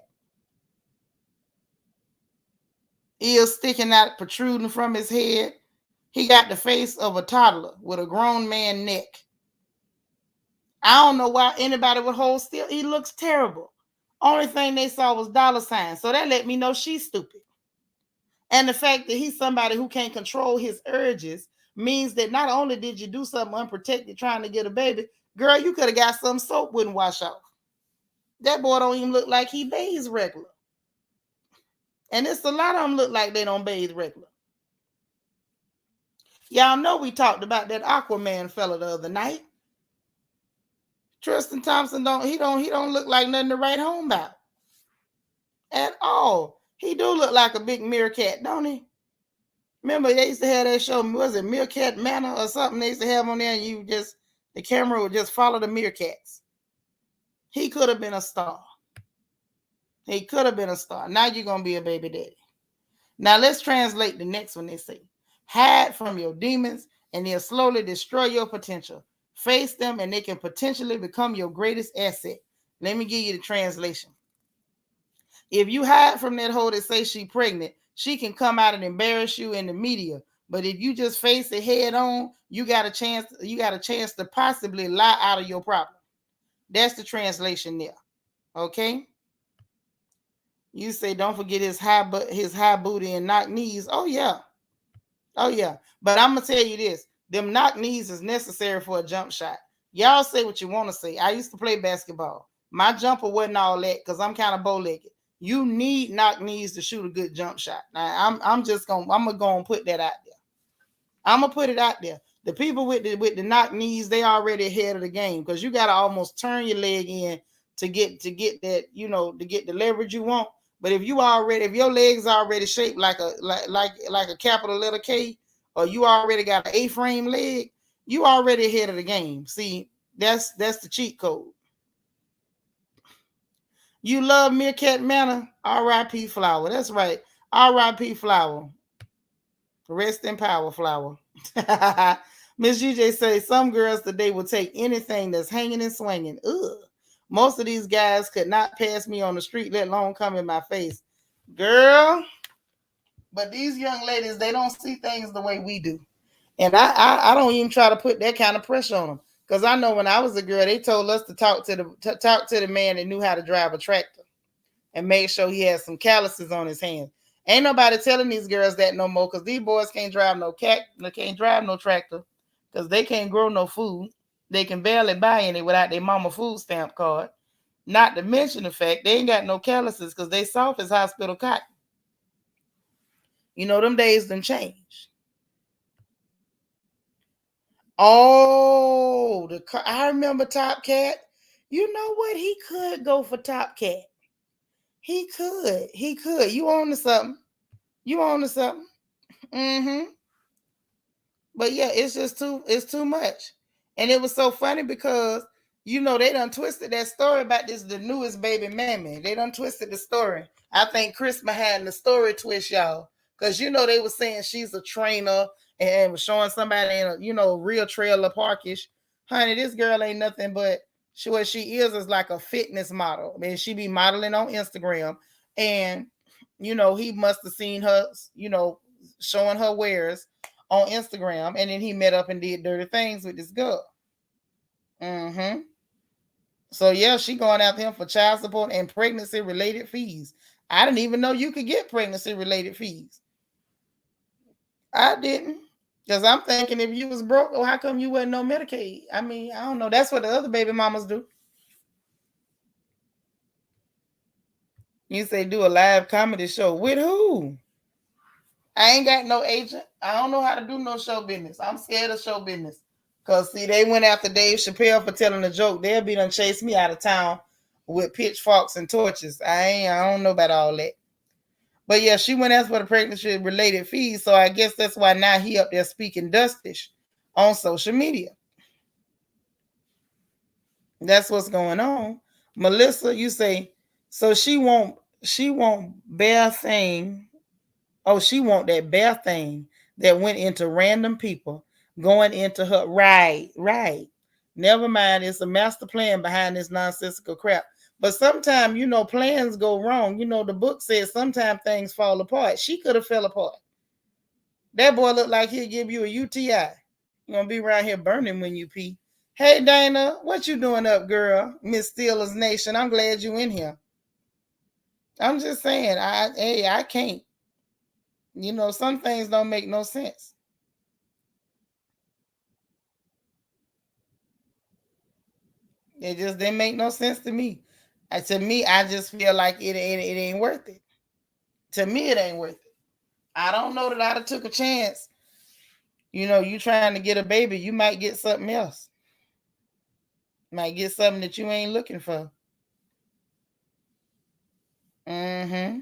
Ears sticking out, protruding from his head. He got the face of a toddler with a grown man neck. I don't know why anybody would hold still. He looks terrible. Only thing they saw was dollar signs. So that let me know she's stupid. And the fact that he's somebody who can't control his urges means that not only did you do something unprotected trying to get a baby, girl, you could have got some soap wouldn't wash off. That boy don't even look like he bathes regular. And it's a lot of them look like they don't bathe regular. Y'all know we talked about that Aquaman fella the other night. Tristan Thompson don't look like nothing to write home about. At all. He do look like a big meerkat, don't he? Remember they used to have that show, was it Meerkat Manor or something they used to have on there, and the camera would just follow the meerkats. He could have been a star. He could have been a star. Now you're going to be a baby daddy. Now let's translate the next one they say. Hide from your demons and they'll slowly destroy your potential. Face them and they can potentially become your greatest asset. Let me give you the translation. If you hide from that hoe that says she's pregnant, she can come out and embarrass you in the media. But if you just face it head on, you got a chance to possibly lie out of your problem. That's the translation there. Okay? You say don't forget his high booty and knock knees. Oh yeah. But I'm gonna tell you this: them knock knees is necessary for a jump shot. Y'all say what you want to say. I used to play basketball. My jumper wasn't all that because I'm kind of bow-legged. You need knock knees to shoot a good jump shot. Now I'm gonna go and put that out there. I'm gonna put it out there. The people with the knock knees, they already ahead of the game because you gotta almost turn your leg in to get that, to get the leverage you want. But if your legs already shaped like a capital letter K, or you already got an A-frame leg, you already ahead of the game. See, that's the cheat code. You love Meerkat Manor? R.I.P. Flower. That's right. R.I.P. Flower. Rest in power, Flower. Miss GJ says some girls today will take anything that's hanging and swinging. Ugh. Most of these guys could not pass me on the street, let alone come in my face. Girl. But these young ladies, they don't see things the way we do. And I don't even try to put that kind of pressure on them. Because I know when I was a girl, they told us to talk to the man that knew how to drive a tractor and make sure he had some calluses on his hands. Ain't nobody telling these girls that no more because these boys can't drive no tractor because they can't grow no food. They can barely buy any without their mama food stamp card. Not to mention the fact they ain't got no calluses because they soft as hospital cotton. Them days done changed. Oh, I remember Top Cat. You know what? He could go for Top Cat. He could. You on to something. Mm-hmm. But yeah, it's too much. And it was so funny because, they done twisted that story about the newest baby mammy. They done twisted the story. I think Chris behind the story twist, y'all. Because, they were saying she's a trainer and was showing somebody in a, real trailer parkish. Honey, this girl ain't nothing but, what she is like a fitness model. I mean, she be modeling on Instagram. And, he must have seen her, showing her wares on Instagram, and then he met up and did dirty things with this girl. Mm-hmm. So yeah, she going after him for child support and pregnancy related fees. I didn't even know you could get pregnancy related fees. I didn't, because I'm thinking if you was broke, how come you wasn't no Medicaid? I mean, I don't know. That's what the other baby mamas do. You say do a live comedy show with who? I ain't got no agent. I don't know how to do no show business. I'm scared of show business. Cause see, they went after Dave Chappelle for telling a joke. They'll be done chase me out of town with pitchforks and torches. I don't know about all that. But yeah, she went after for the pregnancy related fees. So I guess that's why now he up there speaking dustish on social media. That's what's going on. Melissa, you say, so she won't bear thing. Oh, she want that bare thing that went into random people going into her. Right, right. Never mind. It's a master plan behind this nonsensical crap. But sometimes, plans go wrong. The book says sometimes things fall apart. She could have fell apart. That boy looked like he'll give you a UTI. You're gonna be around here burning when you pee. Hey Dana, what you doing up, girl? Miss Steelers Nation. I'm glad you in here. I'm just saying, I can't. Some things don't make no sense. It just didn't make no sense to me. To me, I just feel like it ain't worth it. To me, it ain't worth it. I don't know that I'd have took a chance. You trying to get a baby, you might get something else. Might get something that you ain't looking for. Mm-hmm.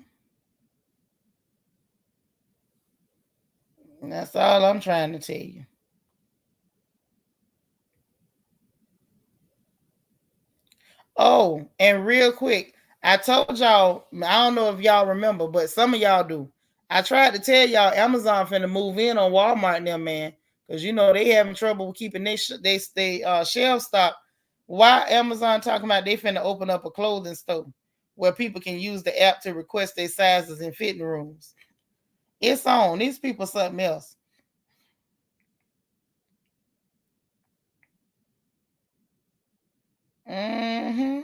And that's all I'm trying to tell you. Oh, and real quick, I told y'all, I don't know if y'all remember, but some of y'all do. I tried to tell y'all Amazon finna move in on Walmart now, man. Because they having trouble with keeping they shelves stocked. Why Amazon talking about they finna open up a clothing store where people can use the app to request their sizes in fitting rooms? It's on. These people something else. Mm-hmm.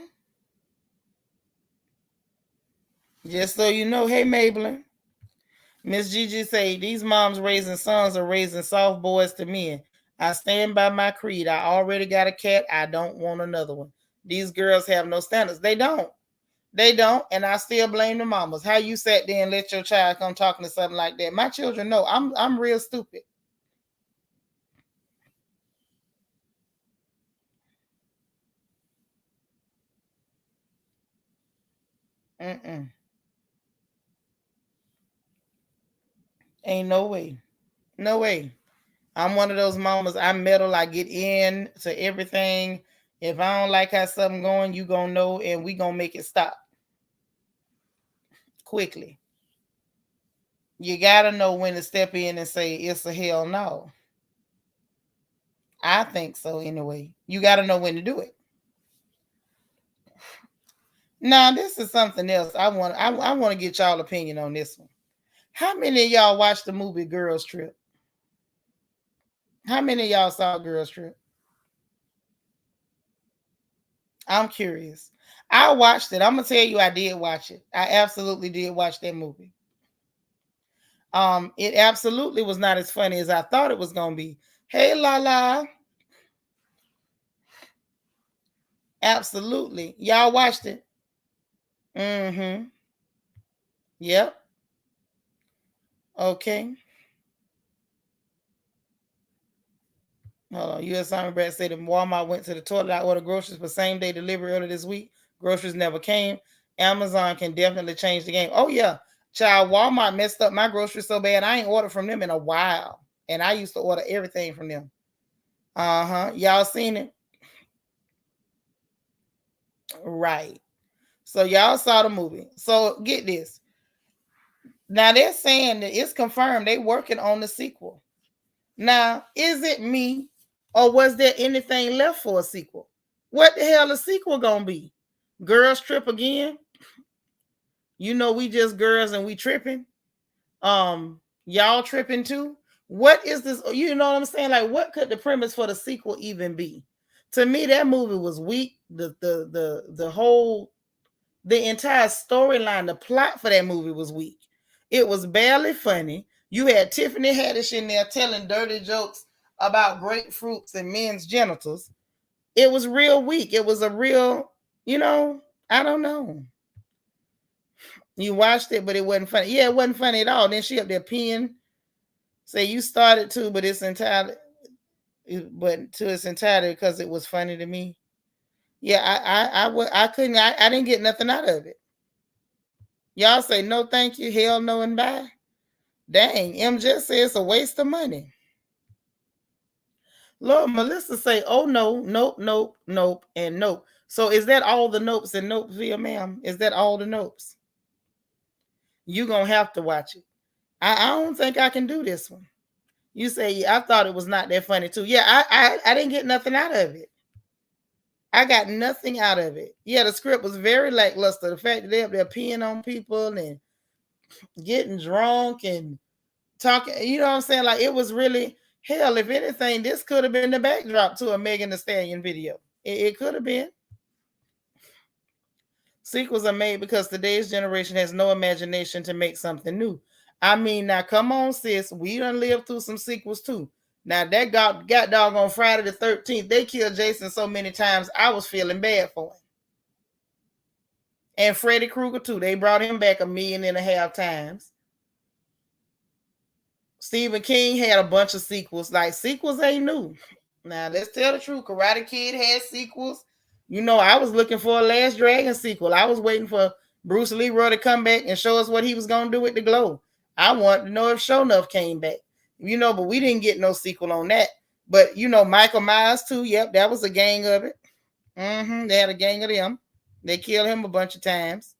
Just so you know, hey Maybelline. Miss Gigi say these moms raising sons are raising soft boys to men. I stand by my creed. I already got a cat. I don't want another one. These girls have no standards. They don't. They don't. And I still blame the mamas. How you sat there and let your child come talking to something like that? My children know I'm real stupid. Mm-mm. Ain't no way. No way. I'm one of those mamas. I meddle. I get in to everything. If I don't like how something going, you gonna know, and we gonna make it stop quickly. You gotta know when to step in and say it's a hell no. I think so anyway. You gotta know when to do it. Now, this is something else. I want to get y'all opinion on this one. How many of y'all watched the movie Girls Trip? How many of y'all saw Girls Trip? I'm curious. I watched it. I'm gonna tell you I did watch it. I absolutely did watch that movie. It absolutely was not as funny as I thought it was gonna be. Hey la. Absolutely. Y'all watched it. Mm-hmm. Yep. Okay. Hold on. U.S. Army Brat said that Walmart went to the toilet. I ordered groceries for same day delivery earlier this week. Groceries never came. Amazon can definitely change the game. Oh, yeah. Child, Walmart messed up my groceries so bad. I ain't ordered from them in a while. And I used to order everything from them. Uh-huh. Y'all seen it? Right. So y'all saw the movie. So get this. Now they're saying that it's confirmed they working on the sequel. Now, is it me or was there anything left for a sequel? What the hell is sequel gonna be? Girls trip again? We just girls and we tripping. Y'all tripping too? What is this? You know what I'm saying? Like, what could the premise for the sequel even be? To me, that movie was weak. The entire storyline, the plot for that movie was weak. It was barely funny. You had Tiffany Haddish in there telling dirty jokes about grapefruits and men's genitals. It was real weak. It was a real, I don't know. You watched it, but it wasn't funny. Yeah, it wasn't funny at all. Then she up there peeing. Say you started to, but it's entirely, but to its entirety because it was funny to me. Yeah, I couldn't. I didn't get nothing out of it. Y'all say no, thank you, hell no, and bye. Dang, M just says it's a waste of money. Lord, Melissa say, oh no, nope, nope, nope, and nope. So is that all the nopes and nopes, via ma'am? Is that all the nopes? You gonna have to watch it. I don't think I can do this one. You say, yeah, I thought it was not that funny too. Yeah, I didn't get nothing out of it. I got nothing out of it. Yeah, the script was very lackluster. The fact that they're peeing on people and getting drunk and talking, you know what I'm saying? Like it was really hell. If anything, this could have been the backdrop to a Megan Thee Stallion video. It could have been. Sequels are made because today's generation has no imagination to make something new. I mean, now come on, sis. We done lived through some sequels too. Now that got dog on Friday the 13th. They killed Jason so many times. I was feeling bad for him. And Freddy Krueger too. They brought him back 1.5 million times. Stephen King had a bunch of sequels. Like sequels ain't new. Now let's tell the truth. Karate Kid had sequels. You know, I was looking for a Last Dragon sequel. I was waiting for Bruce Leroy to come back and show us what he was gonna do with the glow. I wanted to know if Shonuff came back. You know, but we didn't get no sequel on that. But you know, Michael Myers too. Yep, that was a gang of it. They had a gang of them. They killed him a bunch of times.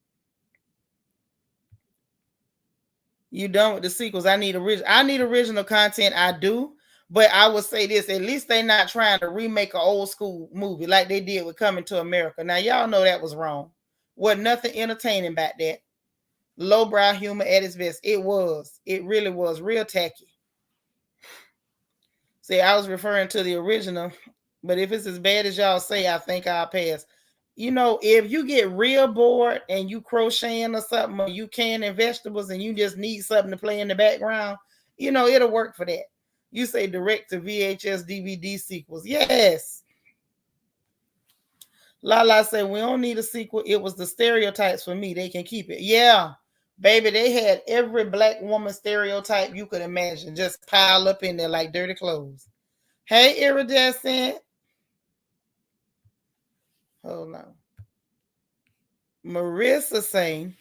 You done with the sequels? I need original content. I do, but I would say this: at least they not trying to remake an old school movie like they did with Coming to America. Now y'all know that was wrong. Wasn't nothing entertaining about that. Lowbrow humor at its best. It was. It really was real tacky. See, I was referring to the original, but if it's as bad as y'all say, I think I'll pass. You know, if you get real bored and you crocheting or something, or you canning vegetables and you just need something to play in the background, you know, it'll work for that. You say direct to VHS DVD sequels. Yes. Lala said, we don't need a sequel. It was the stereotypes for me. They can keep it. Yeah. Baby, they had every black woman stereotype you could imagine just piled up in there like dirty clothes. Hey, Iridescent. Hold on. Melissa saying,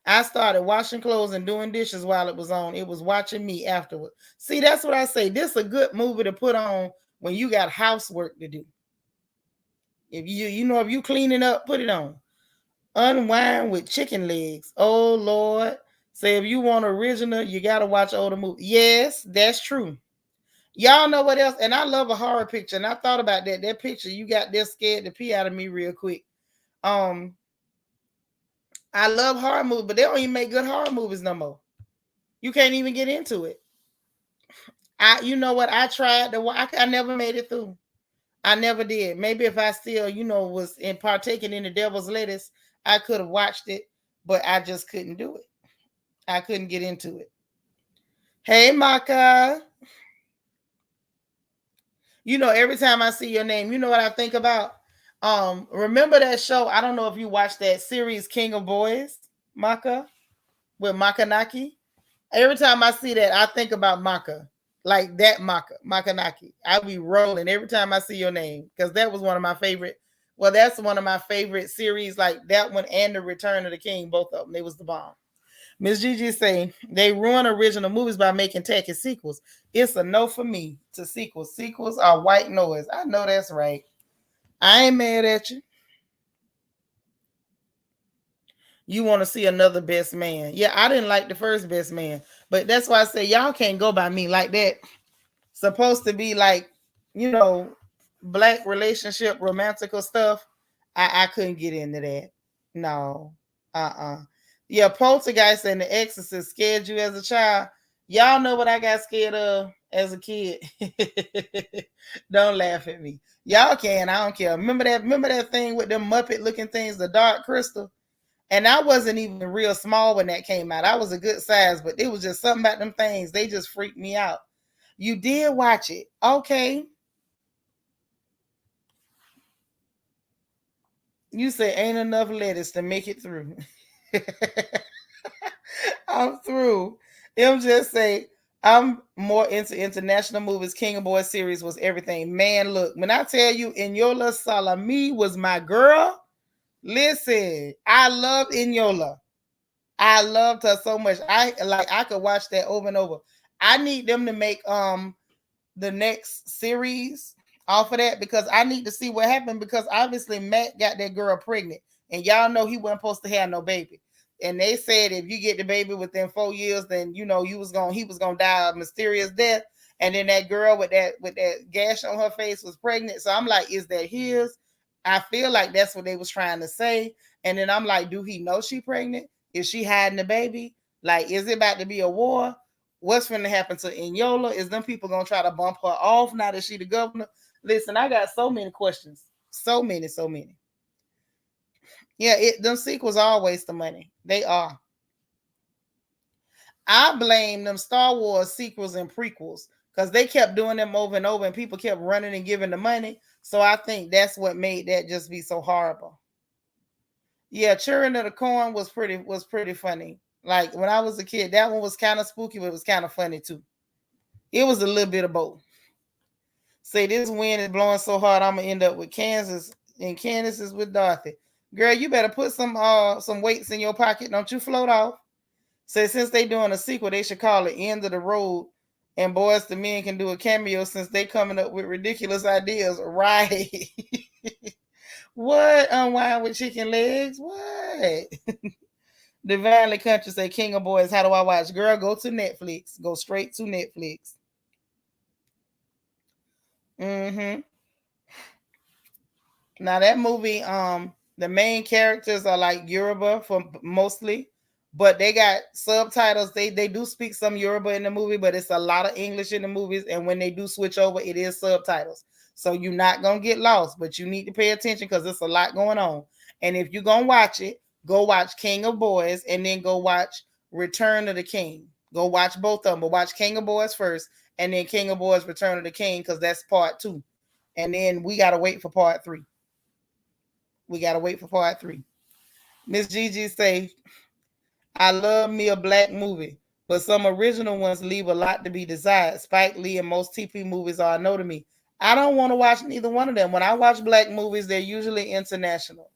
I started washing clothes and doing dishes while it was on. It was watching me afterward. See, that's what I say. This is a good movie to put on when you got housework to do. If if you cleaning up, put it on. Unwind with chicken legs. Oh Lord. Say if you want original, you gotta watch older movies. Yes, that's true. Y'all know what else? And I love a horror picture. And I thought about that. That picture, you got that scared the pee out of me real quick. I love horror movies, but they don't even make good horror movies no more. You can't even get into it. You know what? I tried I never made it through. I never did. Maybe if I still, was in partaking in the devil's lettuce, I could have watched it, but I just couldn't do it. I couldn't get into it. Hey, Maka. Every time I see your name, you know what I think about? Remember that show? I don't know if you watched that series King of Boys, Maka, with Makanaki. Every time I see that, I think about Maka. Like that Makanaki. I be rolling every time I see your name because that was one of my favorite. Well, that's one of my favorite series, like that one and The Return of the King, both of them. They was the bomb. Miss Gigi saying they ruin original movies by making tacky sequels. It's a no for me to sequels. Sequels are white noise. I know that's right. I ain't mad at you. You want to see another Best Man. Yeah, I didn't like the first Best Man, but that's why I say y'all can't go by me like that. Supposed to be like, black relationship, romantical stuff. I couldn't get into that. No. Yeah, Poltergeist and The Exorcist scared you as a child. Y'all know what I got scared of as a kid. Don't laugh at me. Y'all can. I don't care. Remember that thing with them Muppet looking things, the Dark Crystal? And I wasn't even real small when that came out. I was a good size, but it was just something about them things. They just freaked me out. You did watch it. Okay. You say ain't enough lettuce to make it through. I'm through. Him just say, I'm more into international movies. King of Boys series was everything. Man, look, when I tell you Enola Salami was my girl, listen, I love Enola. I loved her so much. I could watch that over and over. I need them to make the next series off of that because I need to see what happened because obviously Matt got that girl pregnant and y'all know he wasn't supposed to have no baby. And they said if you get the baby within 4 years, then you know he was gonna die a mysterious death. And then that girl with that gash on her face was pregnant. So I'm like, is that his? I feel like that's what they was trying to say. And then I'm like, do he know she pregnant? Is she hiding the baby? Like, is it about to be a war? What's going to happen to Enola? Is them people going to try to bump her off now that she the governor? Listen, I got so many questions. So many, so many. Yeah, them sequels are a waste of money. They are. I blame them Star Wars sequels and prequels because they kept doing them over and over and people kept running and giving the money. So I think that's what made that just be so horrible. Yeah, Children of the Corn was pretty funny. Like when I was a kid, that one was kind of spooky, but it was kind of funny too. It was a little bit of both. Say this wind is blowing so hard, I'm gonna end up with Kansas, and Kansas is with Dorothy. Girl, you better put some weights in your pocket. Don't you float off. Say since they doing a sequel, they should call it End of the Road, and Boys to Men can do a cameo since they coming up with ridiculous ideas. Right? What unwind with chicken legs? What? Divinely Country say King of Boys. How do I watch? Girl, go to Netflix. Go straight to Netflix. Mm-hmm. Now that movie, the main characters are like Yoruba for mostly, but they got subtitles. They do speak some Yoruba in the movie, but it's a lot of English in the movies. And when they do switch over, it is subtitles. So you're not gonna get lost, but you need to pay attention because there's a lot going on. And if you're gonna watch it, go watch King of Boys and then go watch Return of the King. Go watch both of them, but watch King of Boys first, and then King of Boys Return of the King because that's part 2. And then we gotta wait for part 3. We gotta wait for part 3. Miss Gigi say, I love me a black movie, but some original ones leave a lot to be desired. Spike Lee and most TP movies are a no to me. I don't want to watch neither one of them. When I watch black movies, they're usually international.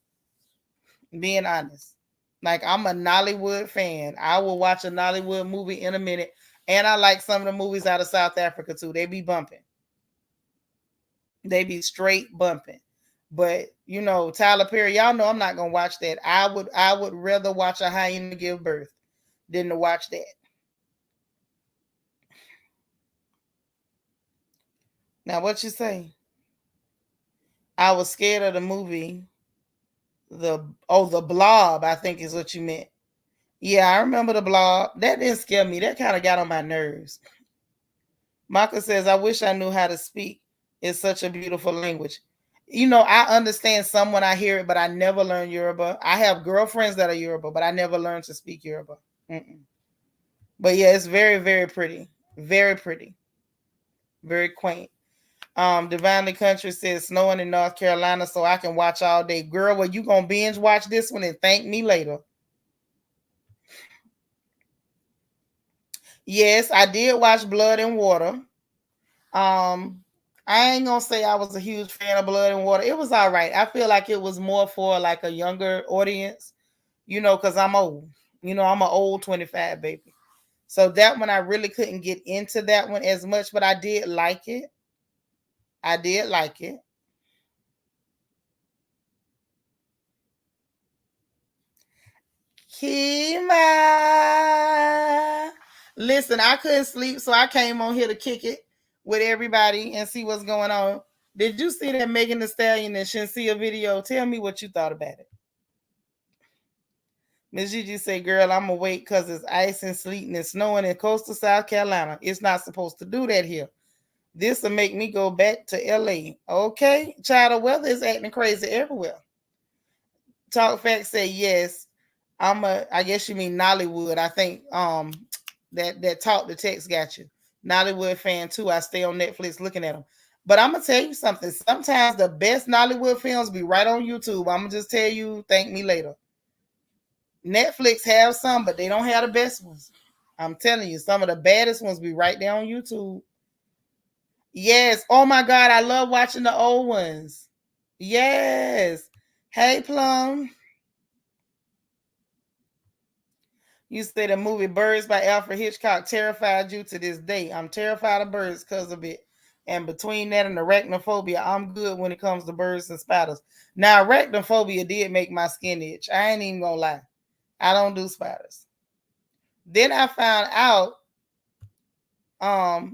Being honest. Like I'm a Nollywood fan. I will watch a Nollywood movie in a minute. And I like some of the movies out of South Africa too. They be bumping. They be straight bumping. But you know, Tyler Perry, y'all know I'm not gonna watch that. I would rather watch a hyena give birth than to watch that. Now what you say? I was scared of the movie. The Blob, I think is what you meant. Yeah, I remember the Blob. That didn't scare me. That kind of got on my nerves. Maka says, I wish I knew how to speak. It's such a beautiful language. You know, I understand some when I hear it, but I never learned Yoruba. I have girlfriends that are Yoruba, but I never learned to speak Yoruba. Mm-mm. But yeah, it's very, very pretty. Very pretty. Very quaint. Divinely Country says snowing in North Carolina, so I can watch all day. Girl, well, you gonna binge watch this one and thank me later. Yes, I did watch Blood and Water. I ain't gonna say I was a huge fan of Blood and Water. It was all right. I feel like it was more for like a younger audience, you know, because I'm old. You know, I'm an old 25 baby. So that one I really couldn't get into that one as much, but I did like it. I did like it. Kima. Listen, I couldn't sleep, so I came on here to kick it with everybody and see what's going on. Did you see that Megan Thee Stallion and Shenseea video? Tell me what you thought about it. Miss Gigi say, girl, I'm awake because it's ice and sleeting and snowing in coastal South Carolina. It's not supposed to do that here. This will make me go back to LA. Okay, child, the weather is acting crazy everywhere. Talk Facts say yes. I guess you mean Nollywood. I think that Talk the Text got you. Nollywood fan too. I stay on Netflix looking at them. But I'm gonna tell you something. Sometimes the best Nollywood films be right on YouTube. I'm gonna just tell you, thank me later. Netflix have some, but they don't have the best ones. I'm telling you, some of the baddest ones be right there on YouTube. Yes. Oh my God, I love watching the old ones. Yes. Hey, Plum. You said the movie Birds by Alfred Hitchcock terrified you to this day. I'm terrified of birds because of it. And between that and arachnophobia, I'm good when it comes to birds and spiders. Now, arachnophobia did make my skin itch. I ain't even gonna lie. I don't do spiders. Then I found out,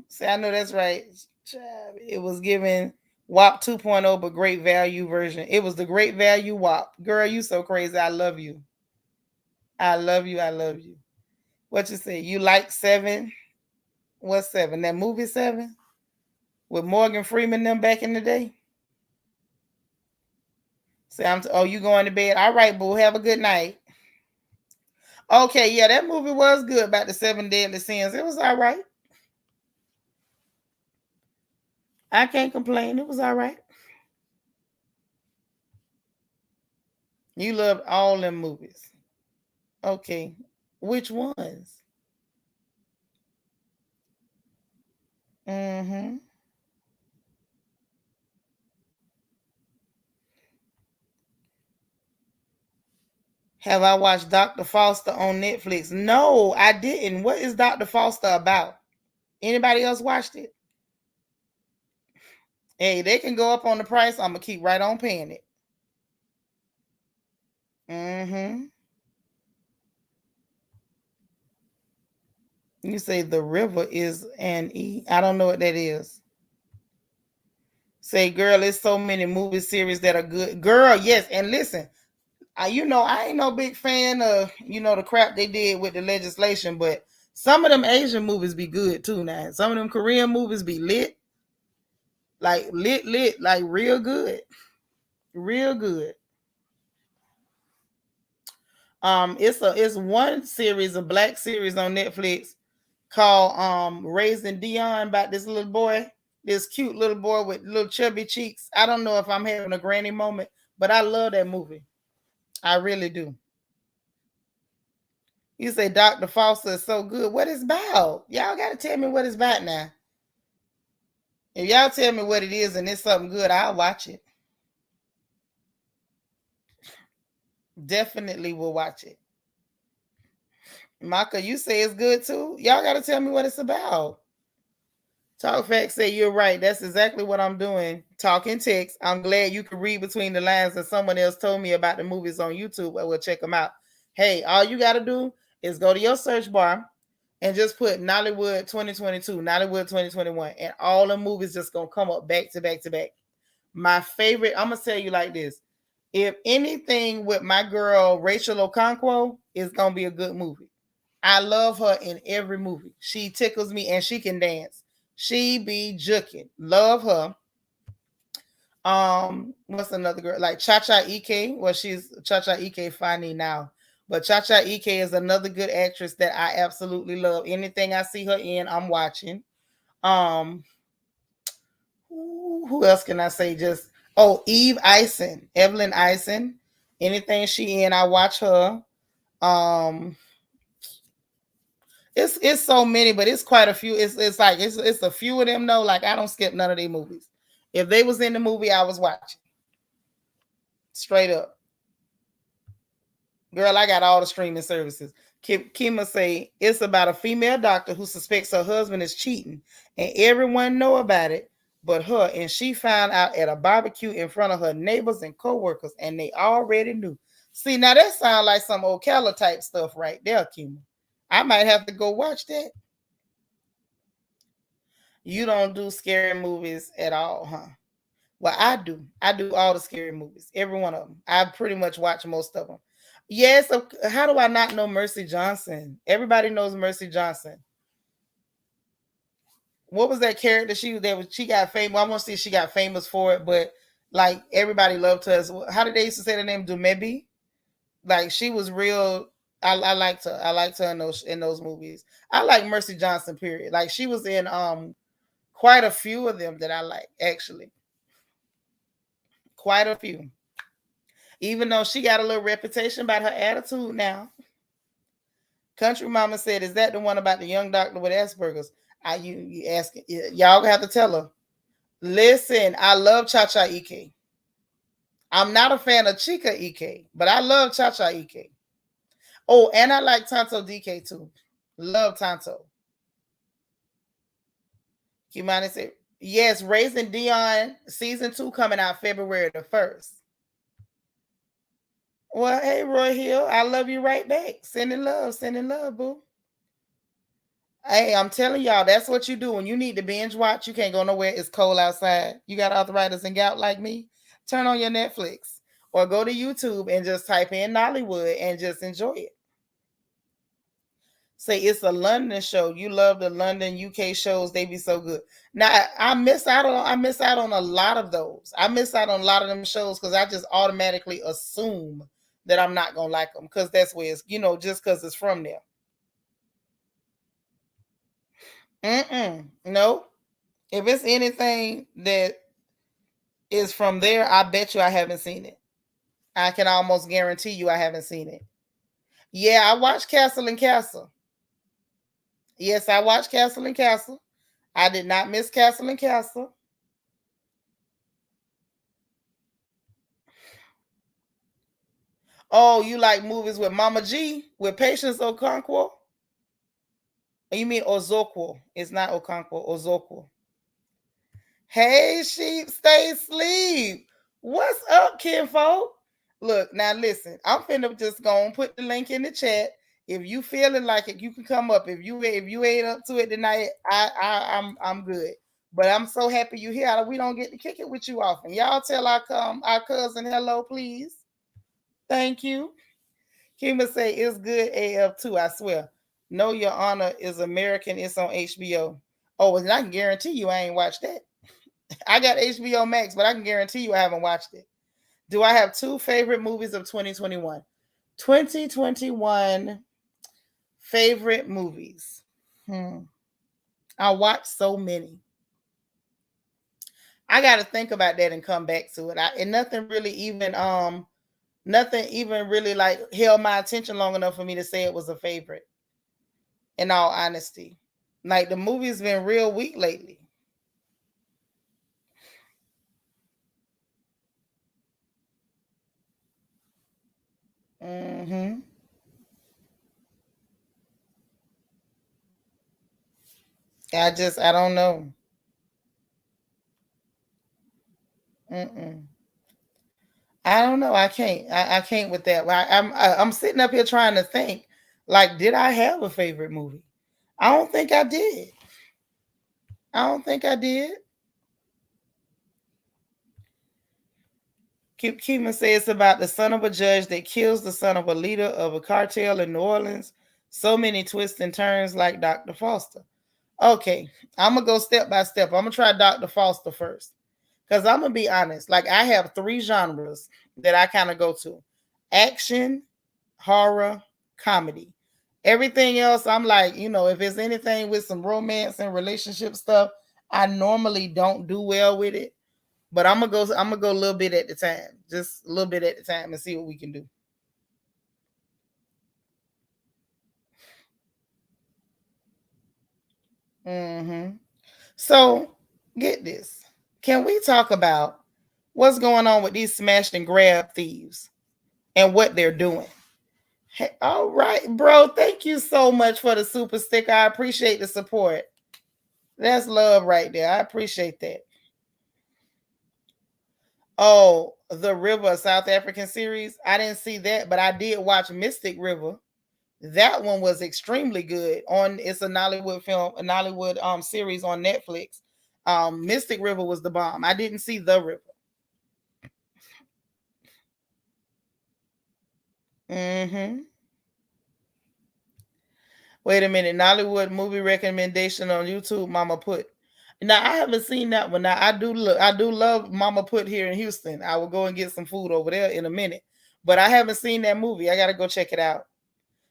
see, I know that's right. It was given WAP 2.0, but great value version. It was the great value WAP. Girl, you so crazy. I love you. I love you. I love you. What you say? You like Seven? What's Seven? That movie Seven? With Morgan Freeman them back in the day? Say, oh, you going to bed? All right, boo. Have a good night. Okay, yeah, that movie was good about the seven deadly sins. It was all right. I can't complain. It was all right. You loved all them movies. Okay. Which ones? Mm-hmm. Have I watched Dr. Foster on Netflix? No, I didn't. What is Dr. Foster about? Anybody else watched it? Hey, they can go up on the price. I'm gonna keep right on paying it. Mm-hmm. You say the river is an E. I don't know what that is. Say, girl, there's so many movie series that are good. Girl, yes. And listen, I ain't no big fan of, the crap they did with the legislation, but some of them Asian movies be good too now. Some of them Korean movies be lit. Like lit, like real good. Real good. It's one series, a black series on Netflix called Raising Dion, about this little boy, this cute little boy with little chubby cheeks. I don't know if I'm having a granny moment, but I love that movie. I really do. You say Dr. Foster is so good. What is about? Y'all gotta tell me what it's about now. If y'all tell me what it is and it's something good, I'll watch it. Definitely will watch it. Maka, you say it's good too? Y'all gotta tell me what it's about. Talk Facts say you're right. That's exactly what I'm doing. Talking text. I'm glad you can read between the lines and someone else told me about the movies on YouTube. I will check them out. Hey, all you got to do is go to your search bar and just put Nollywood 2022, Nollywood 2021, and all the movies just going to come up back to back to back. My favorite, I'm going to tell you like this. If anything with my girl Rachel Okonkwo is going to be a good movie. I love her in every movie. She tickles me and she can dance. She be juking. Love her. What's another girl? Like Cha Cha Ike. Well, she's Cha Cha Ike funny now. But Cha Cha Ike is another good actress that I absolutely love. Anything I see her in, I'm watching. Um, who else can I say? Just Eve Eisen, Evelyn Eisen. Anything she in, I watch her. Um, it's so many, but it's quite a few. It's a few of them though. Like I don't skip none of their movies. If they was in the movie, I was watching. Straight up. Girl, I got all the streaming services. Kima say it's about a female doctor who suspects her husband is cheating, and everyone know about it but her. And she found out at a barbecue in front of her neighbors and coworkers, and they already knew. See, now that sounds like some Ocala type stuff right there, Kima. I might have to go watch that. You don't do scary movies at all, huh? Well, I do. I do all the scary movies, every one of them. I pretty much watch most of them. Yes. How do I not know Mercy Johnson? Everybody knows Mercy Johnson. What was that character she got famous? I want to see if she got famous for it, but like everybody loved her. How did they used to say the name? Dumebi? Like she was real. I liked her. I liked her in those movies. I like Mercy Johnson. Period. Like she was in quite a few of them that I like actually. Quite a few. Even though she got a little reputation about her attitude now. Country Mama said, "Is that the one about the young doctor with Asperger's?" You asking? Y'all have to tell her. Listen, I love Cha Cha Ike. I'm not a fan of Chica Ike, but I love Cha Cha Ike. Oh, and I like Tonto DK too. Love Tonto. Kimani said, yes, Raising Dion season 2 coming out February the 1st. Well, hey, Roy Hill, I love you right back. Sending love, boo. Hey, I'm telling y'all, that's what you do when you need to binge watch. You can't go nowhere. It's cold outside. You got arthritis and gout like me. Turn on your Netflix or go to YouTube and just type in Nollywood and just enjoy it. Say it's a London show. You love the London UK shows. They be so good. Now I miss out on a lot of those. I miss out on a lot of them shows because I just automatically assume that I'm not gonna like them because that's where it's, just because it's from there. No. If it's anything that is from there, I bet you I haven't seen it. I can almost guarantee you I haven't seen it. Yeah, I watched Castle and Castle. Yes, I watched Castle and Castle. I did not miss Castle and Castle. Oh, you like movies with Mama G, with Patience Okonkwo? You mean Ozokwo? It's not Okonkwo, Ozokwo. Hey, sheep, stay asleep. What's up, kinfolk? Look, now listen. I'm finna just go and put the link in the chat. If you feeling like it, you can come up. If you ain't up to it tonight, I'm good. But I'm so happy you here. We don't get to kick it with you often. Y'all tell our cousin hello, please. Thank you. Kima say it's good AF too. I swear. No, Your Honor is American. It's on HBO. Oh, and I can guarantee you I ain't watched that. I got HBO Max, but I can guarantee you I haven't watched it. Do I have 2 favorite movies of 2021? 2021 favorite movies. I watched so many. I got to think about that and come back to it. And nothing even really like held my attention long enough for me to say it was a favorite. In all honesty, like the movie's been real weak lately. I don't know. I don't know. I can't. I can't with that. I'm sitting up here trying to think. Like, did I have a favorite movie? I don't think I did. I don't think I did. Keeman says it's about the son of a judge that kills the son of a leader of a cartel in New Orleans. So many twists and turns, like Dr. Foster. Okay, I'm gonna go step by step. I'm gonna try Dr. Foster first. Because I'm gonna be honest, like I have 3 genres that I kind of go to: action, horror, comedy. Everything else, I'm like, if it's anything with some romance and relationship stuff, I normally don't do well with it. But I'm gonna go a little bit at the time, just a little bit at the time, and see what we can do. So, get this. Can we talk about what's going on with these smashed and grab thieves and what they're doing? Hey, all right, bro. Thank you so much for the super sticker. I appreciate the support. That's love right there. I appreciate that. Oh, the River, South African series. I didn't see that, but I did watch Mystic River. That one was extremely good. It's a Nollywood film, a Nollywood series on Netflix. Mystic River was the bomb. I didn't see The River. Wait a minute. Nollywood movie recommendation on YouTube, Mama Put. Now I haven't seen that one. Now I do love Mama Put here in Houston. I will go and get some food over there in a minute. But I haven't seen that movie. I gotta go check it out.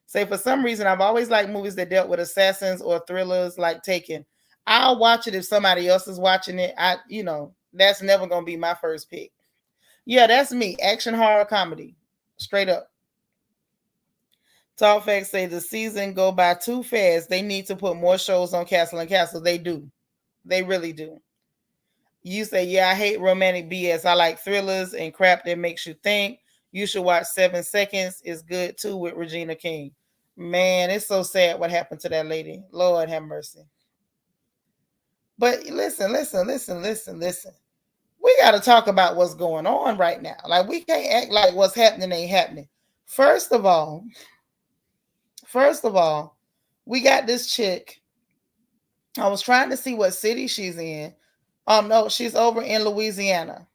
Say for some reason I've always liked movies that dealt with assassins or thrillers like Taken. I'll watch it if somebody else is watching it. That's never gonna be my first pick. Yeah, that's me. Action, horror, comedy. Straight up. Talk Facts say the season go by too fast. They need to put more shows on Castle and Castle. They do. They really do. You say, yeah, I hate romantic BS. I like thrillers and crap that makes you think. You should watch 7 Seconds. It's good too with Regina King. Man, it's so sad what happened to that lady. Lord have mercy. But listen. We got to talk about what's going on right now. Like, we can't act like what's happening ain't happening. First of all, we got this chick. I was trying to see what city she's in. No, she's over in Louisiana.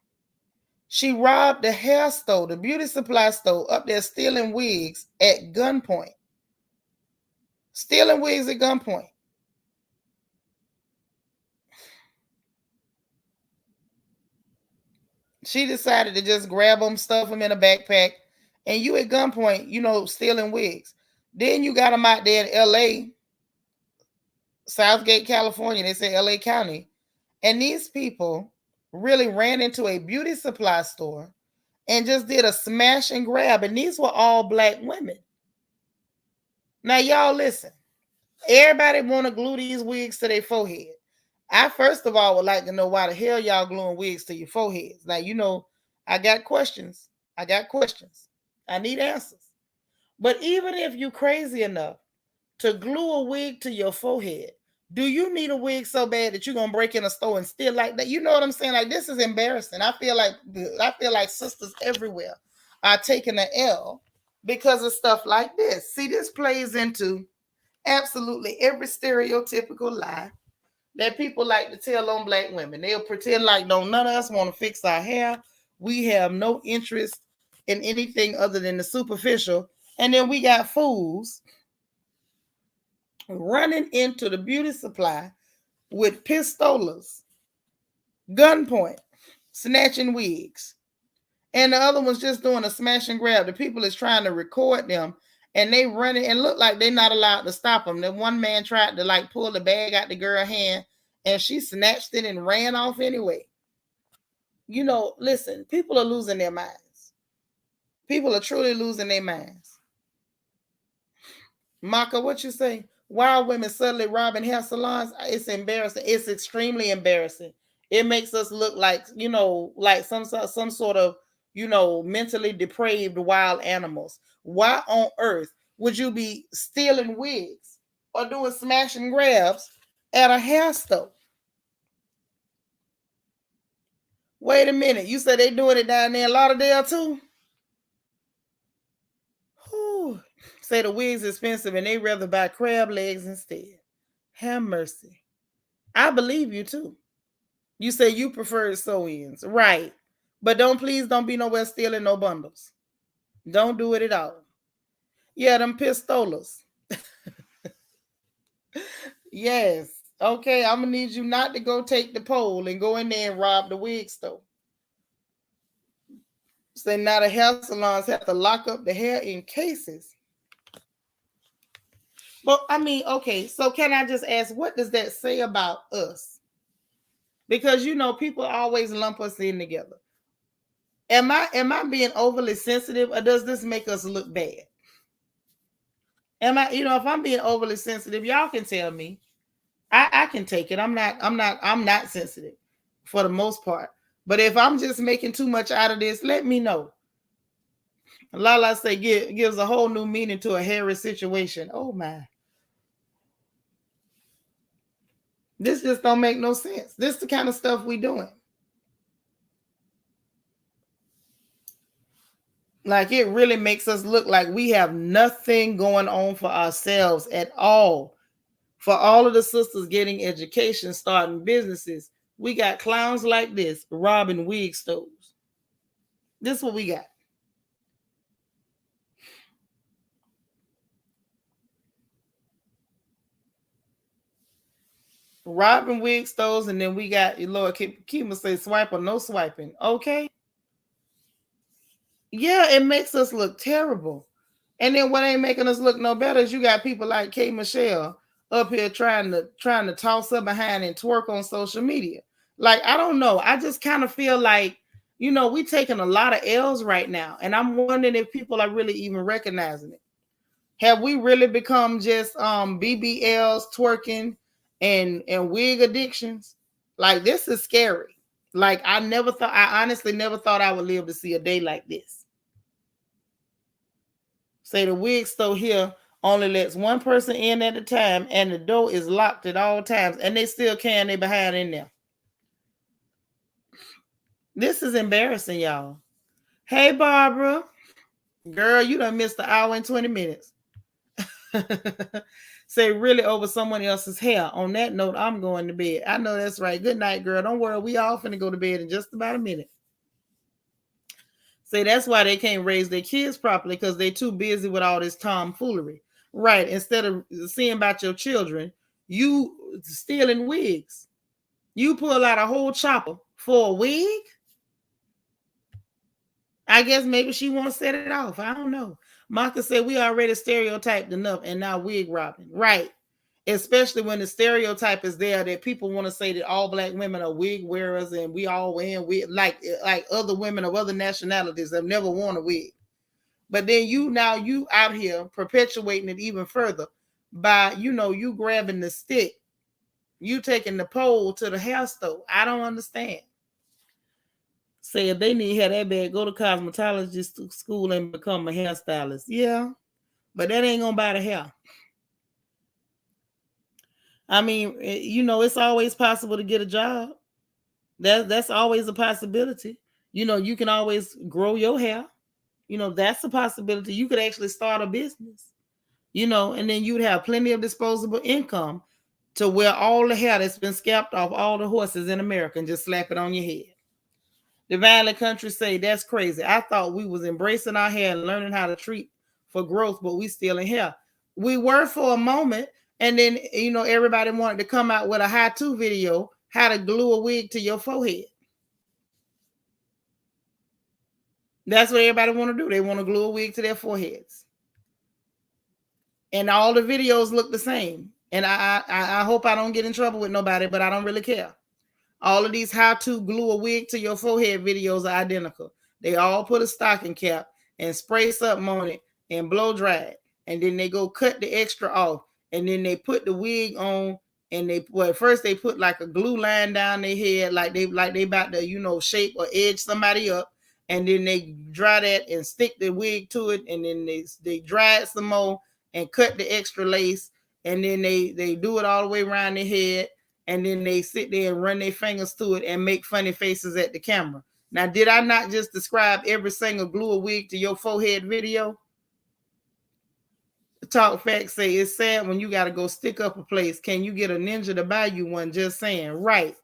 She robbed the hair store, the beauty supply store up there, stealing wigs at gunpoint. Stealing wigs at gunpoint. She decided to just grab them, stuff them in a backpack, and you at gunpoint, stealing wigs. Then you got them out there in L.A., Southgate, California. They say L.A. County. And these people really ran into a beauty supply store and just did a smash and grab. And these were all Black women. Now, y'all listen. Everybody want to glue these wigs to their forehead. I, first of all, would like to know why the hell y'all gluing wigs to your foreheads. Now, I got questions. I need answers. But even if you crazy enough to glue a wig to your forehead, do you need a wig so bad that you're going to break in a store and steal like that? You know what I'm saying? Like, this is embarrassing. I feel like sisters everywhere are taking an L because of stuff like this. See, this plays into absolutely every stereotypical lie that people like to tell on Black women. They'll pretend like none of us want to fix our hair. We have no interest in anything other than the superficial. And then we got fools running into the beauty supply with pistolas, gunpoint, snatching wigs. And the other one's just doing a smash and grab. The people is trying to record them, and they running and look like they're not allowed to stop them. The one man tried to pull the bag out the girl's hand, and she snatched it and ran off anyway. Listen, people are losing their minds. People are truly losing their minds. Maka, what you say? Why are women suddenly robbing hair salons? It's embarrassing. It's extremely embarrassing. It makes us look like, like some sort of, mentally depraved wild animals. Why on earth would you be stealing wigs or doing smash and grabs at a hair store? Wait a minute. You said they doing it down there in Lauderdale too? Whew. Say the wig's expensive and they rather buy crab legs instead. Have mercy. I believe you too. You say you prefer sew-ins. Right. But please don't be nowhere stealing no bundles. Don't do it at all. Yeah, them pistolas. Yes. Okay, I'm going to need you not to go take the pole and go in there and rob the wig store. Say now the hair salons have to lock up the hair in cases. Well, okay, so can I just ask, what does that say about us? Because, people always lump us in together. Am I being overly sensitive, or does this make us look bad? Am I, if I'm being overly sensitive, y'all can tell me. I can take it. I'm not sensitive for the most part. But if I'm just making too much out of this, let me know. Lala say gives a whole new meaning to a hairy situation. Oh my. This just don't make no sense. This is the kind of stuff we doing. Like, it really makes us look like we have nothing going on for ourselves at all. For all of the sisters getting education, starting businesses, we got clowns like this robbing wig stores. This is what we got. Robbing wig stores, and then we got, Lord, Kima say swipe or no swiping. Okay. Yeah, it makes us look terrible. And then what ain't making us look no better is you got people like K. Michelle up here trying to toss her behind and twerk on social media. Like, I don't know. I just kind of feel like, we taking a lot of L's right now. And I'm wondering if people are really even recognizing it. Have we really become just BBLs, twerking, and wig addictions? Like, this is scary. Like, I honestly never thought I would live to see a day like this. Say the wig store here only lets one person in at a time, and the door is locked at all times, and they still can they behind in there. This is embarrassing, y'all. Hey, Barbara. Girl, you done missed an hour and 20 minutes. Say really over someone else's hair. On that note, I'm going to bed. I know that's right. Good night, girl. Don't worry. We all finna go to bed in just about a minute. Say that's why they can't raise their kids properly, because they're too busy with all this tomfoolery. Right. Instead of seeing about your children, you stealing wigs. You pull out a whole chopper for a wig? I guess maybe she won't set it off. I don't know. Martha said we already stereotyped enough and now wig robbing. Right. Especially when the stereotype is there that people want to say that all black women are wig wearers and we all wear wig, like other women of other nationalities have never worn a wig. But then you out here perpetuating it even further by, you grabbing the stick, you taking the pole to the hair store. I don't understand. Say if they need hair that bad, go to cosmetologist school and become a hairstylist. Yeah, but that ain't gonna buy the hair. I mean, it's always possible to get a job. That's always a possibility. You can always grow your hair. That's a possibility. You could actually start a business. And then you'd have plenty of disposable income to wear all the hair that's been scalped off all the horses in America and just slap it on your head. Divinely Country say that's crazy. I thought we was embracing our hair and learning how to treat for growth, but we still in hair. We were for a moment, and then everybody wanted to come out with a how-to video, how to glue a wig to your forehead. That's what everybody want to do. They want to glue a wig to their foreheads. And all the videos look the same. And I hope I don't get in trouble with nobody, but I don't really care. All of these how to glue a wig to your forehead videos are identical. They all put a stocking cap and spray something on it and blow dry it. And then they go cut the extra off. And then they put the wig on, and first they put like a glue line down their head, like they about to, shape or edge somebody up. And then they dry that and stick the wig to it. And then they dry it some more and cut the extra lace. And then they do it all the way around their head. And then they sit there and run their fingers to it and make funny faces at the camera. Now, did I not just describe every single glue a wig to your forehead video? Talk Facts say it's sad when you got to go stick up a place. Can you get a ninja to buy you one? Just saying. Right.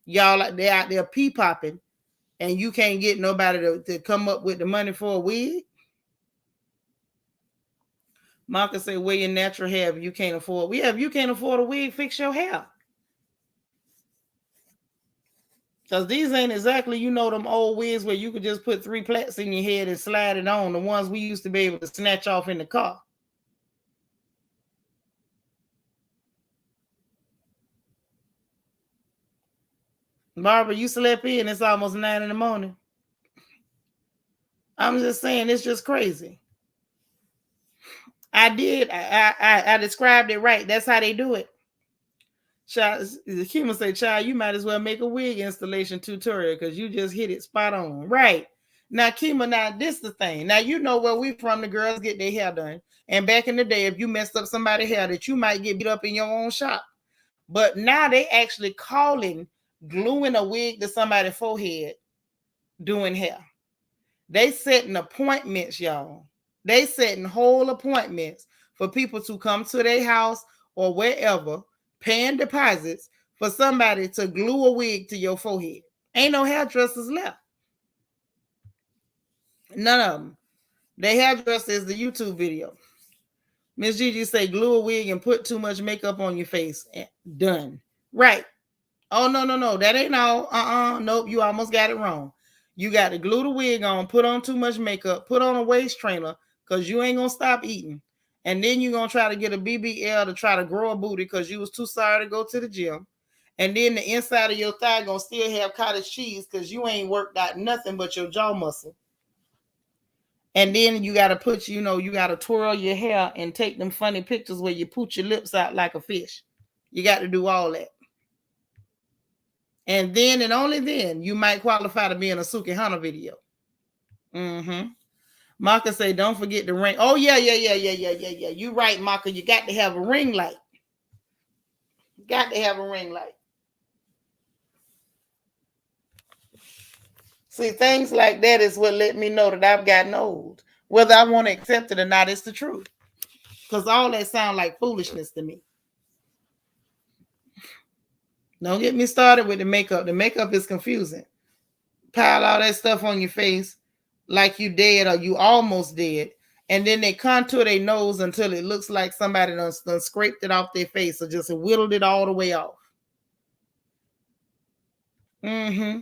Y'all, like, they out there pee popping and you can't get nobody to come up with the money for a wig? Marcus say, wear your natural hair if you can't afford. If you can't afford a wig, fix your hair. Because these ain't exactly, them old wigs where you could just put 3 plaits in your head and slide it on. The ones we used to be able to snatch off in the car. Barbara, you slept in. It's almost 9 in the morning. I'm just saying, it's just crazy. I did. I described it right. That's how they do it. Kima say, child, you might as well make a wig installation tutorial because you just hit it spot on. Right. Now, Kima, this is the thing. Now, where we from, the girls get their hair done. And back in the day, if you messed up somebody's hair, that you might get beat up in your own shop. But now they actually calling gluing a wig to somebody's forehead doing hair. They setting appointments, y'all. They setting whole appointments for people to come to their house or wherever, paying deposits for somebody to glue a wig to your forehead. Ain't no hairdressers left. None of them. They hairdresser is the YouTube video. Miss Gigi say glue a wig and put too much makeup on your face. Done. Right. Oh, no. That ain't all. Nope. You almost got it wrong. You got to glue the wig on, put on too much makeup, put on a waist trainer because you ain't going to stop eating. And then you're going to try to get a BBL to try to grow a booty because you was too sorry to go to the gym. And then the inside of your thigh going to still have cottage cheese because you ain't worked out nothing but your jaw muscle. And then you got to put, you got to twirl your hair and take them funny pictures where you put your lips out like a fish. You got to do all that. And then and only then you might qualify to be in a Suki Hunter video. Mm-hmm. Maka say, don't forget the ring. Oh, yeah. You right, Maka. You got to have a ring light. Got to have a ring light. See, things like that is what let me know that I've gotten old. Whether I want to accept it or not, it's the truth. Because all that sounds like foolishness to me. Don't get me started with the makeup. The makeup is confusing. Pile all that stuff on your face like you dead or you almost dead. And then they contour their nose until it looks like somebody done scraped it off their face or just whittled it all the way off. Mm-hmm.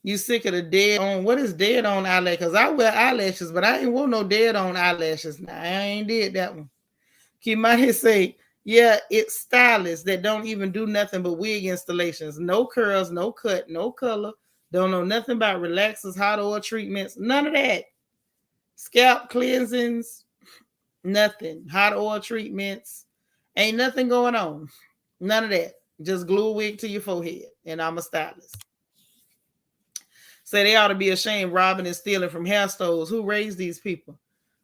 You sick of the dead on, what is dead on eyelash? Because I wear eyelashes, but I ain't want no dead on eyelashes. Now, I ain't did that one. Kimani say, yeah, it's stylists that don't even do nothing but wig installations. No curls, no cut, no color. Don't know nothing about relaxers, hot oil treatments. None of that. Scalp cleansings, nothing. Hot oil treatments. Ain't nothing going on. None of that. Just glue a wig to your forehead. And I'm a stylist. Say they ought to be ashamed robbing and stealing from hair stores. Who raised these people?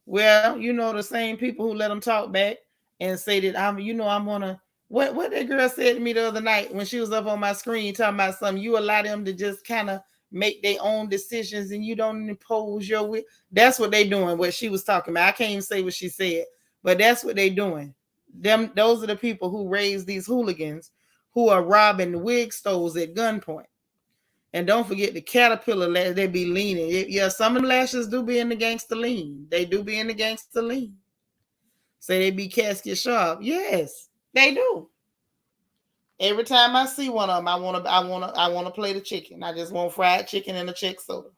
Well, the same people who let them talk back and say that I'm gonna what that girl said to me the other night when she was up on my screen talking about something. You allow them to just kind of make their own decisions and you don't impose your will. That's what they doing. What she was talking about. I can't even say what she said, but that's what they doing. Those are the people who raise these hooligans who are robbing wig stores at gunpoint. And don't forget the caterpillar lash, they be leaning. Yeah, some of the lashes do be in the gangster lean. They do be in the gangster lean. Say they be casket sharp. Yes, they do. Every time I see one of them, I wanna play the chicken. I just want fried chicken and a chick soda.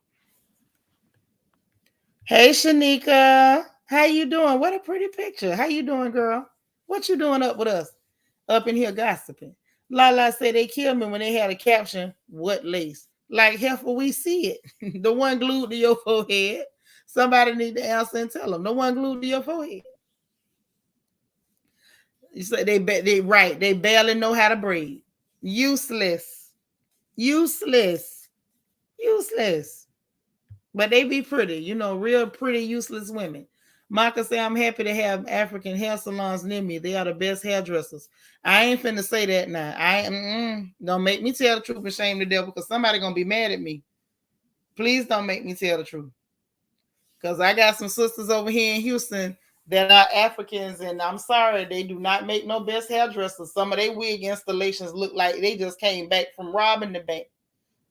Hey Shanika, how you doing? What a pretty picture. How you doing, girl? What you doing up with us? Up in here gossiping. Lala said they killed me when they had a caption, what lace? Like, heifer, we see it. The one glued to your forehead. Somebody need to answer and tell them. The one glued to your forehead. You say they barely know how to braid. Useless. But they be pretty, real pretty, useless women. Maka say, I'm happy to have African hair salons near me. They are the best hairdressers. I ain't finna say that now. Don't make me tell the truth and shame the devil because somebody gonna be mad at me. Please don't make me tell the truth. Because I got some sisters over here in Houston that are Africans, and I'm sorry, they do not make no best hairdressers. Some of their wig installations look like they just came back from robbing the bank.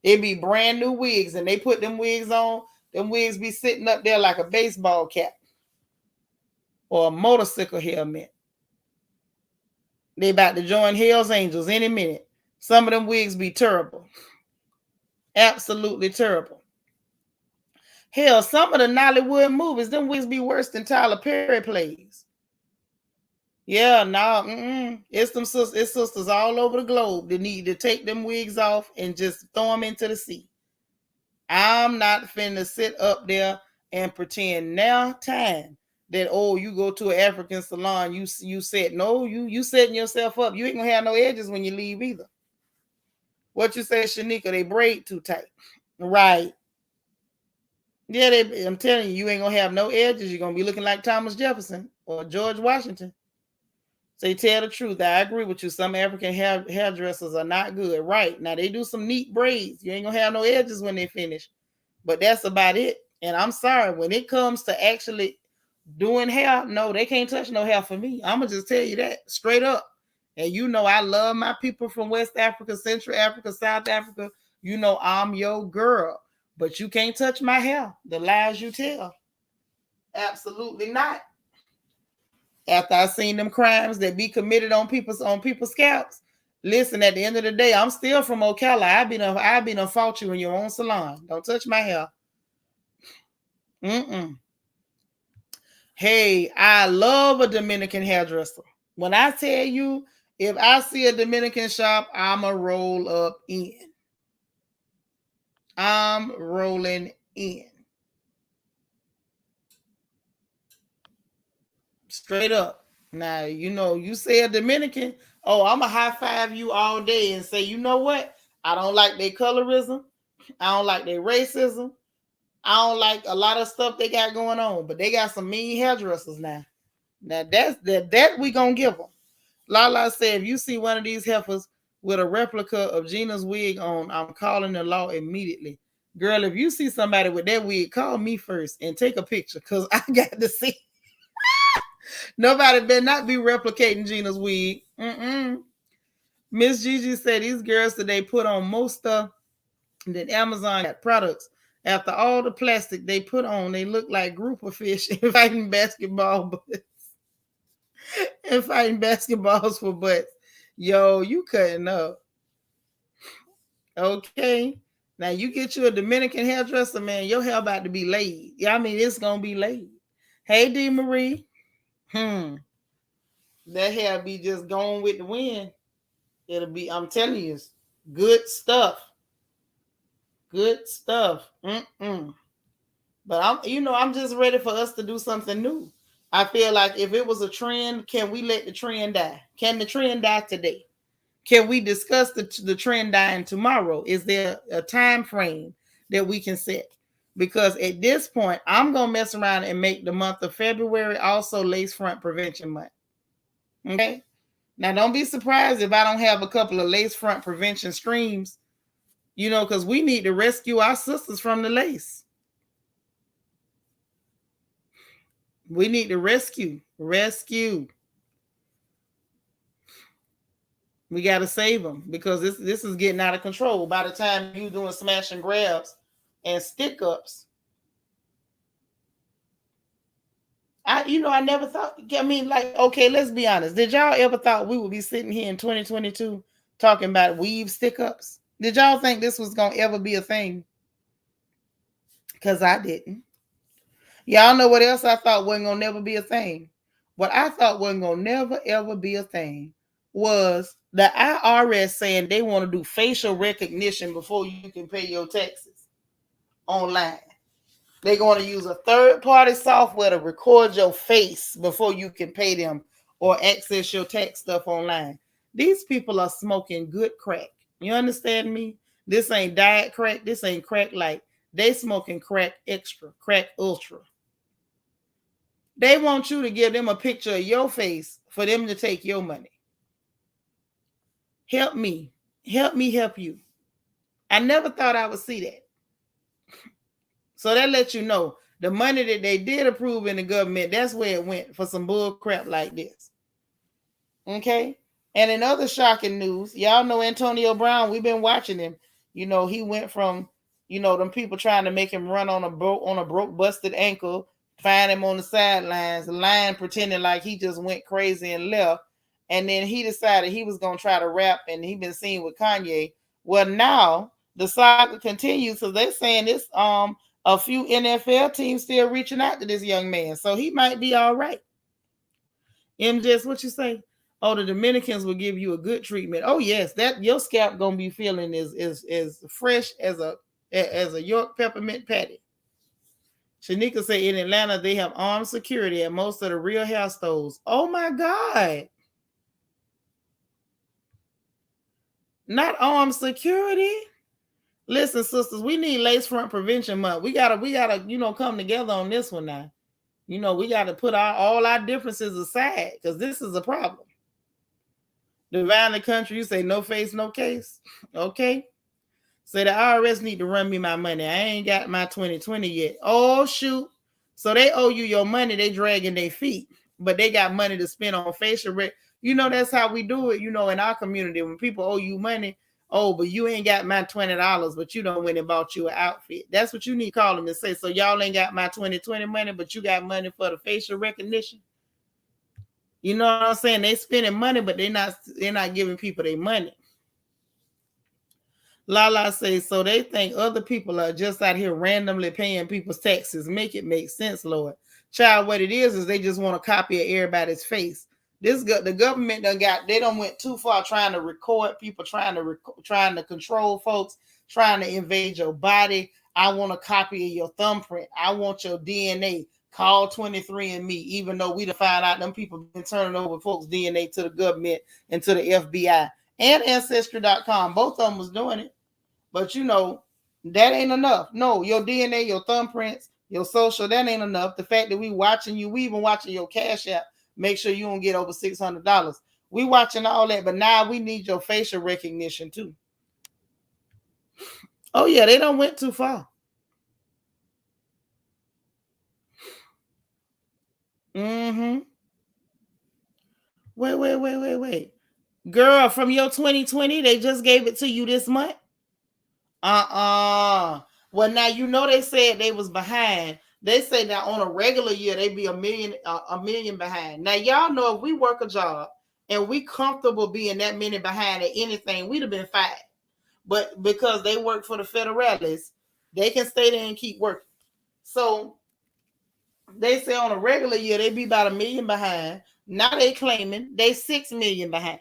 They be brand new wigs, and they put them wigs on. Them wigs be sitting up there like a baseball cap or a motorcycle helmet. They about to join Hell's Angels any minute. Some of them wigs be terrible. Absolutely terrible. Hell, some of the Nollywood movies, them wigs be worse than Tyler Perry plays. Yeah, no, it's sisters all over the globe that need to take them wigs off and just throw them into the sea. I'm not finna sit up there and pretend now time that you go to an African salon, you said no, you setting yourself up. You ain't gonna have no edges when you leave either. What you say, Shanika? They braid too tight, right? Yeah, I'm telling you, you ain't gonna have no edges. You're gonna be looking like Thomas Jefferson or George Washington. Say, tell the truth. I agree with you. Some African hairdressers are not good. Right now, they do some neat braids. You ain't gonna have no edges when they finish. But that's about it. And I'm sorry, when it comes to actually doing hair, no, they can't touch no hair for me. I'm going to just tell you that straight up. And I love my people from West Africa, Central Africa, South Africa. I'm your girl. But you can't touch my hair. The lies you tell. Absolutely not. After I seen them crimes that be committed on people's scalps, listen, at the end of the day, I'm still from Ocala. I've been fault you in your own salon. Don't touch my hair. Hey, I love a Dominican hairdresser. When I tell you, if I see a Dominican shop, I'ma roll up in. I'm rolling in. Straight up. Now, you say a Dominican, oh, I'm a high five you all day and say, you know what? I don't like their colorism. I don't like their racism. I don't like a lot of stuff they got going on, but they got some mean hairdressers now. Now that we gonna give them. Lala said, if you see one of these heifers with a replica of Gina's wig on, I'm calling the law immediately. Girl, if you see somebody with that wig, call me first and take a picture because I got to see. Nobody better not be replicating Gina's wig. Miss Gigi said these girls today put on more stuff than Amazon got products. After all the plastic they put on, they look like group of fish fighting basketball butts and fighting basketballs for butts. Yo, you cutting up. Okay. Now you get you a Dominican hairdresser, man, your hair about to be laid. Yeah, I mean, it's gonna be laid. Hey, D Marie. That hair be just going with the wind. It'll be, I'm telling you, good stuff. Good stuff. But I'm just ready for us to do something new. I feel like if it was a trend, can we let the trend die? Can the trend die today? Can we discuss the trend dying tomorrow? Is there a time frame that we can set? Because at this point, I'm going to mess around and make the month of February also lace front prevention month. Okay? Now, don't be surprised if I don't have a couple of lace front prevention streams, because we need to rescue our sisters from the lace. We need to rescue. We got to save them because this is getting out of control. By the time you doing smash and grabs and stick ups, I never thought. I mean, like, okay, let's be honest. Did y'all ever thought we would be sitting here in 2022 talking about weave stick ups? Did y'all think this was gonna ever be a thing? Because I didn't. Y'all know what else I thought wasn't gonna never be a thing? What I thought wasn't gonna never ever be a thing was the IRS saying they want to do facial recognition before you can pay your taxes online. They're going to use a third-party software to record your face before you can pay them or access your tax stuff online. These people are smoking good crack. You understand me? This ain't diet crack. This ain't crack light. They smoking crack extra, crack ultra. They want you to give them a picture of your face for them to take your money. Help me. Help me help you. I never thought I would see that. So that lets you know the money that they did approve in the government, that's where it went for some bull crap like this. Okay? And in other shocking news, y'all know Antonio Brown, we've been watching him. He went from, them people trying to make him run on a broke, busted ankle, find him on the sidelines, lying, pretending like he just went crazy and left. And then he decided he was going to try to rap, and he been seen with Kanye. Well, now the saga continues, so they're saying this, a few NFL teams still reaching out to this young man. So he might be all right. MJS, what you say? Oh, the Dominicans will give you a good treatment. Oh, yes, that your scalp gonna be feeling is fresh as a York peppermint patty. Shanika said in Atlanta they have armed security at most of the real hair stores. Oh my God. Not armed security. Listen, sisters, we need lace front prevention month. We gotta, come together on this one now. We gotta put all our differences aside because this is a problem. Divine the country, you say no face, no case. Okay. Say the IRS need to run me my money. I ain't got my 2020 yet. Oh, shoot. So they owe you your money. They dragging their feet, but they got money to spend on facial rec. That's how we do it, in our community. When people owe you money, oh, but you ain't got my $20, but you don't went and bought you an outfit. That's what you need to call them and say. So y'all ain't got my 2020 money, but you got money for the facial recognition. You know what I'm saying? They spending money, but they're not giving people their money. Lala says, so they think other people are just out here randomly paying people's taxes. Make it make sense, Lord. Child, what it is they just want to copy everybody's face. The government done went too far trying to record people, trying to control folks, trying to invade your body. I want a copy of your thumbprint. I want your DNA. Call 23andMe, even though we done find out them people been turning over folks' DNA to the government and to the FBI and Ancestry.com. Both of them was doing it. But that ain't enough. No, your DNA, your thumbprints, your social, that ain't enough. The fact that we watching you, we even watching your Cash App, make sure you don't get over $600. We watching all that, but now we need your facial recognition too. Oh yeah, they don't went too far. Mm-hmm. Wait. Girl, from your 2020, they just gave it to you this month? Well, now they said they was behind. They say that on a regular year they be a million behind. Now y'all know if we work a job and we comfortable being that many behind at anything, we'd have been fired. But because they work for the federalists, they can stay there and keep working. So they say on a regular year they be about a million behind. Now they claiming they 6 million behind.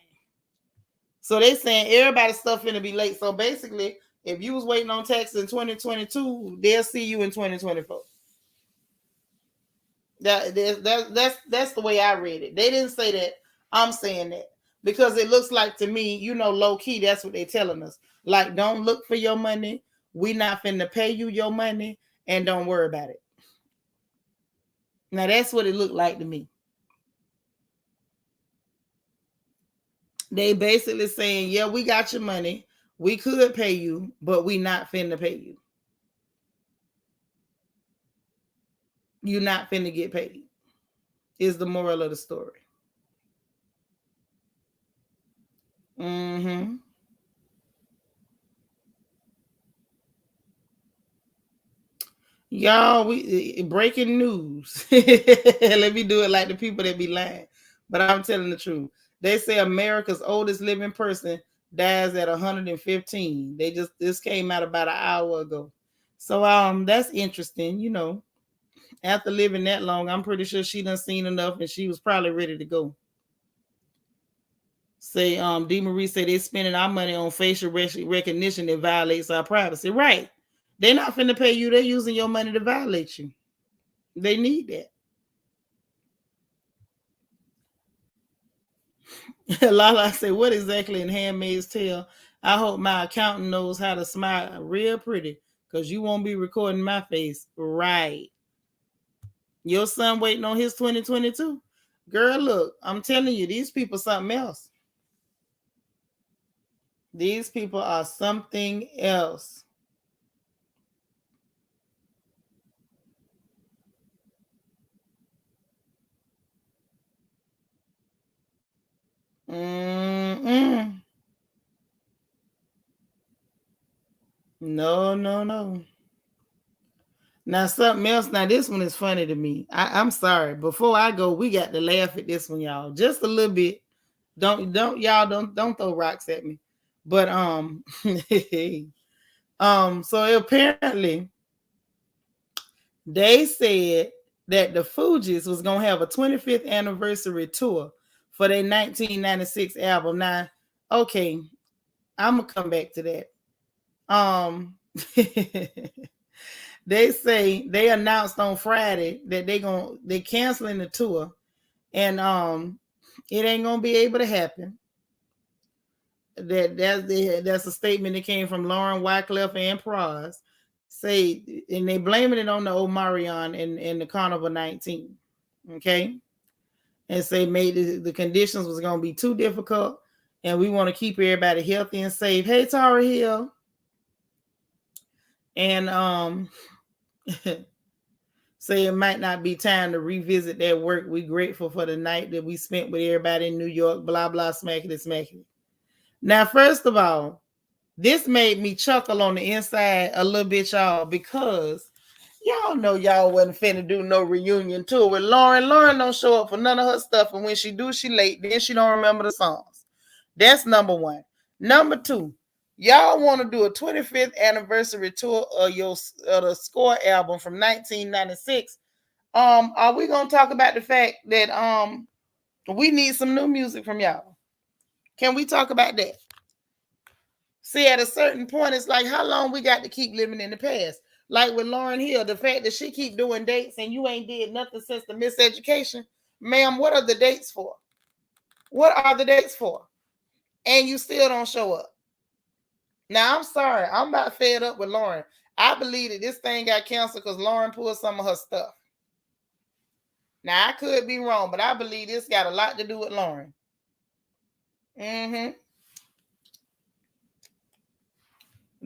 So they saying everybody's stuff finna be late. So basically, if you was waiting on taxes in 2022, they'll see you in 2024. That's the way I read it. They didn't say that. I'm saying that because it looks like to me, low key. That's what they're telling us. Like, don't look for your money. We not finna pay you your money, and don't worry about it. Now that's what it looked like to me. They basically saying, yeah, we got your money. We could pay you, but we not finna pay you. You're not finna get paid, is the moral of the story. Mm-hmm. Y'all, we breaking news. Let me do it like the people that be lying. But I'm telling the truth. They say America's oldest living person dies at 115. This came out about an hour ago. So that's interesting. After living that long, I'm pretty sure she done seen enough and she was probably ready to go. Say D. Marie said they're spending our money on facial recognition that violates our privacy. Right. They're not finna pay you. They're using your money to violate you. They need that. Lala said, what exactly in Handmaid's Tale? I hope my accountant knows how to smile real pretty because you won't be recording my face. Right. Your son waiting on his 2022. Girl, look, I'm telling you, these people something else. These people are something else. Mm-mm. No. Now something else. Now this one is funny to me. I'm sorry. Before I go, we got to laugh at this one, y'all. Just a little bit. Don't throw rocks at me. But so apparently they said that the Fugees was gonna have a 25th anniversary tour for their 1996 album. Now, okay, I'm gonna come back to that. They say they announced on Friday that they canceling the tour, and it ain't gonna be able to happen. That's a statement that came from Lauren Wycliffe and Praz. Say, and they blaming it on the Omarion and the Carnival 19. Okay, and say made the conditions was gonna be too difficult, and we want to keep everybody healthy and safe. Hey, Tara Hill, and say it might not be time to revisit that work. We grateful for the night that we spent with everybody in New York. Blah blah, smackety. Now, first of all, this made me chuckle on the inside a little bit, y'all, because y'all know y'all wasn't finna do no reunion tour with Lauren. Lauren don't show up for none of her stuff, and when she do, she late. Then she don't remember the songs. That's number one. Number two, y'all want to do a 25th anniversary tour of the Score album from 1996. Are we gonna talk about the fact that we need some new music from y'all? Can we talk about that? See, at a certain point, it's like, how long we got to keep living in the past? Like with Lauren Hill, the fact that she keep doing dates and you ain't did nothing since the miseducation, ma'am, what are the dates for? What are the dates for? And you still don't show up. Now, I'm sorry. I'm about fed up with Lauren. I believe that this thing got canceled because Lauren pulled some of her stuff. Now, I could be wrong, but I believe this got a lot to do with Lauren. Mm-hmm.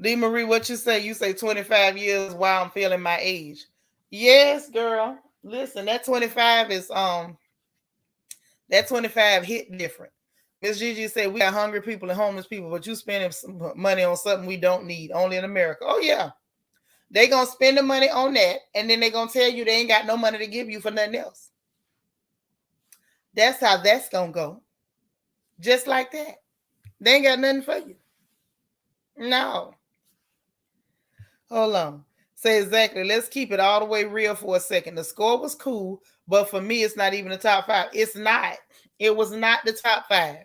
D. Marie, what you say? You say 25 years while I'm feeling my age. Yes, girl. Listen, that 25 is that 25 hit different. Miss Gigi said we got hungry people and homeless people, but you spending some money on something we don't need, only in America. Oh yeah. They gonna spend the money on that, and then they gonna tell you they ain't got no money to give you for nothing else. That's how that's gonna go. Just like that. They ain't got nothing for you. No. Hold on. Say exactly. Let's keep it all the way real for a second. The score was cool, but for me, it's not even the top 5. It's not. It was not the top 5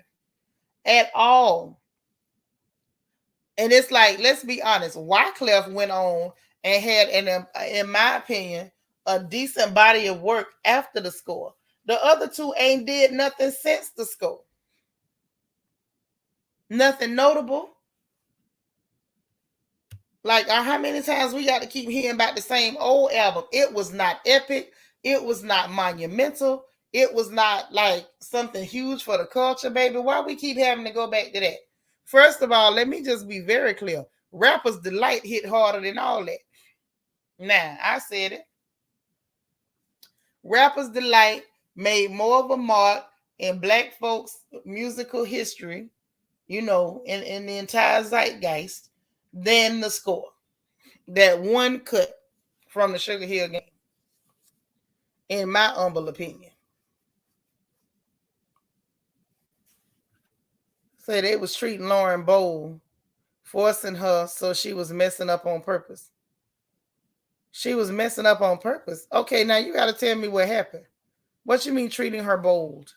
at all. And it's like, let's be honest. Wyclef went on and had, in my opinion, a decent body of work after the score. The other two ain't did nothing since the score. Nothing notable. Like, how many times we got to keep hearing about the same old album? It was not epic. It was not monumental. It was not like something huge for the culture, baby. Why we keep having to go back to that? First of all, let me just be very clear. Rapper's Delight hit harder than all that. Now, I said it. Rapper's Delight made more of a mark in black folks' musical history, in the entire zeitgeist than the score. That one cut from the Sugar Hill Gang, in my humble opinion. Say they was treating Lauren bold, forcing her so she was messing up on purpose. She was messing up on purpose. Okay, now you got to tell me what happened. What you mean treating her bold?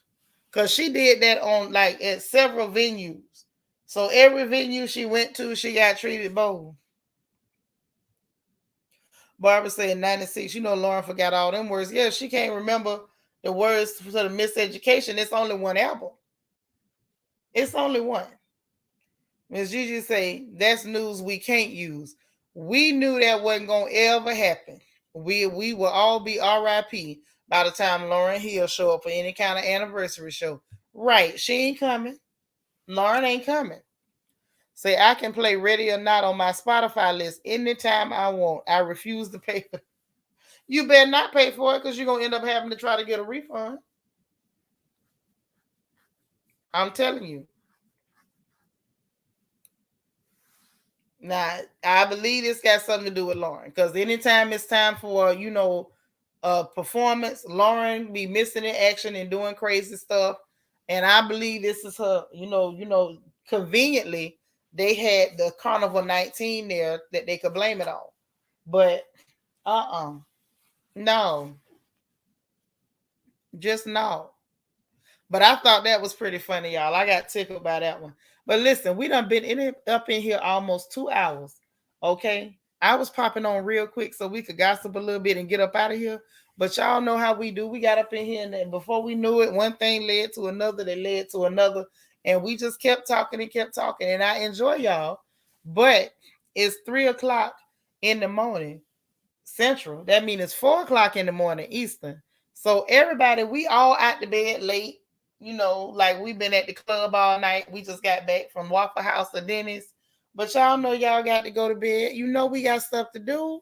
Because she did that on like at several venues. So every venue she went to, she got treated bold. Barbara said 96. Lauren forgot all them words. Yeah, she can't remember the words to the miseducation. It's only one album. It's only one. Miss Gigi say that's news we can't use. We knew that wasn't gonna ever happen. We will all be RIP by the time Lauren Hill show up for any kind of anniversary show. Right. She ain't coming. Lauren ain't coming. Say I can play Ready or Not on my Spotify list anytime I want. I refuse to pay for it. You better not pay for it because you're gonna end up having to try to get a refund. I'm telling you. Now, I believe this got something to do with Lauren because anytime it's time for, a performance, Lauren be missing in action and doing crazy stuff. And I believe this is her, conveniently, they had the Carnival 19 there that they could blame it on. But, no, just no. But I thought that was pretty funny, y'all. I got tickled by that one. But listen, we done been up in here almost 2 hours. Okay. I was popping on real quick so we could gossip a little bit and get up out of here. But y'all know how we do. We got up in here and then before we knew it, one thing led to another that led to another. And we just kept talking and kept talking. And I enjoy y'all. But it's 3:00 in the morning Central. That means it's 4:00 in the morning Eastern. So everybody, we all out the bed late. Like we've been at the club all night. We just got back from Waffle House or Denny's. But y'all know y'all got to go to bed. We got stuff to do.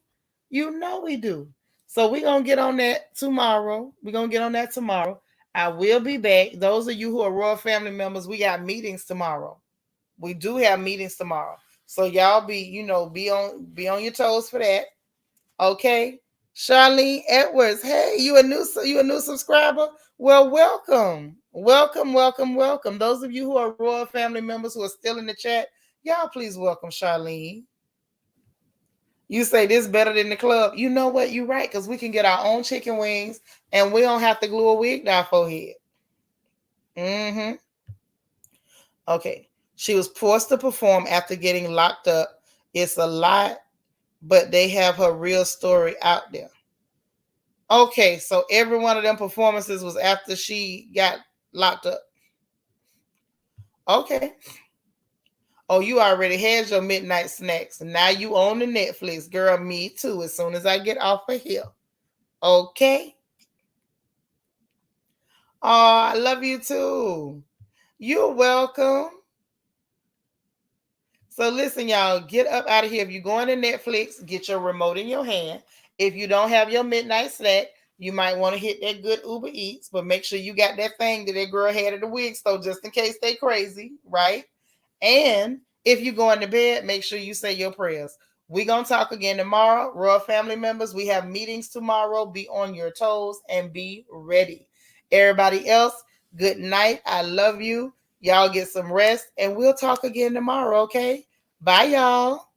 We do. So we're going to get on that tomorrow. I will be back. Those of you who are Royal family members, we got meetings tomorrow. We do have meetings tomorrow. So y'all be on your toes for that. Okay. Charlene Edwards, hey, you a new subscriber? Well, welcome. Those of you who are Royal family members who are still in the chat, y'all please welcome Charlene. You say this better than the club. You know what? You're right, because we can get our own chicken wings and we don't have to glue a wig to our forehead. Mm-hmm. Okay. She was forced to perform after getting locked up. It's a lot but they have her real story out there. Okay, so every one of them performances was after she got locked up. Okay. Oh, you already had your midnight snacks. Now you on the Netflix. Girl, me too. As soon as I get off of here. Okay. Oh, I love you too. You're welcome. So listen, y'all, get up out of here. If you're going to Netflix, get your remote in your hand. If you don't have your midnight snack, you might want to hit that good Uber Eats, but make sure you got that thing that girl had at the wig store just in case they crazy, right? And if you're going to bed, make sure you say your prayers. We're going to talk again tomorrow. Royal family members, we have meetings tomorrow. Be on your toes and be ready. Everybody else, good night. I love you. Y'all get some rest and we'll talk again tomorrow, okay? Bye, y'all.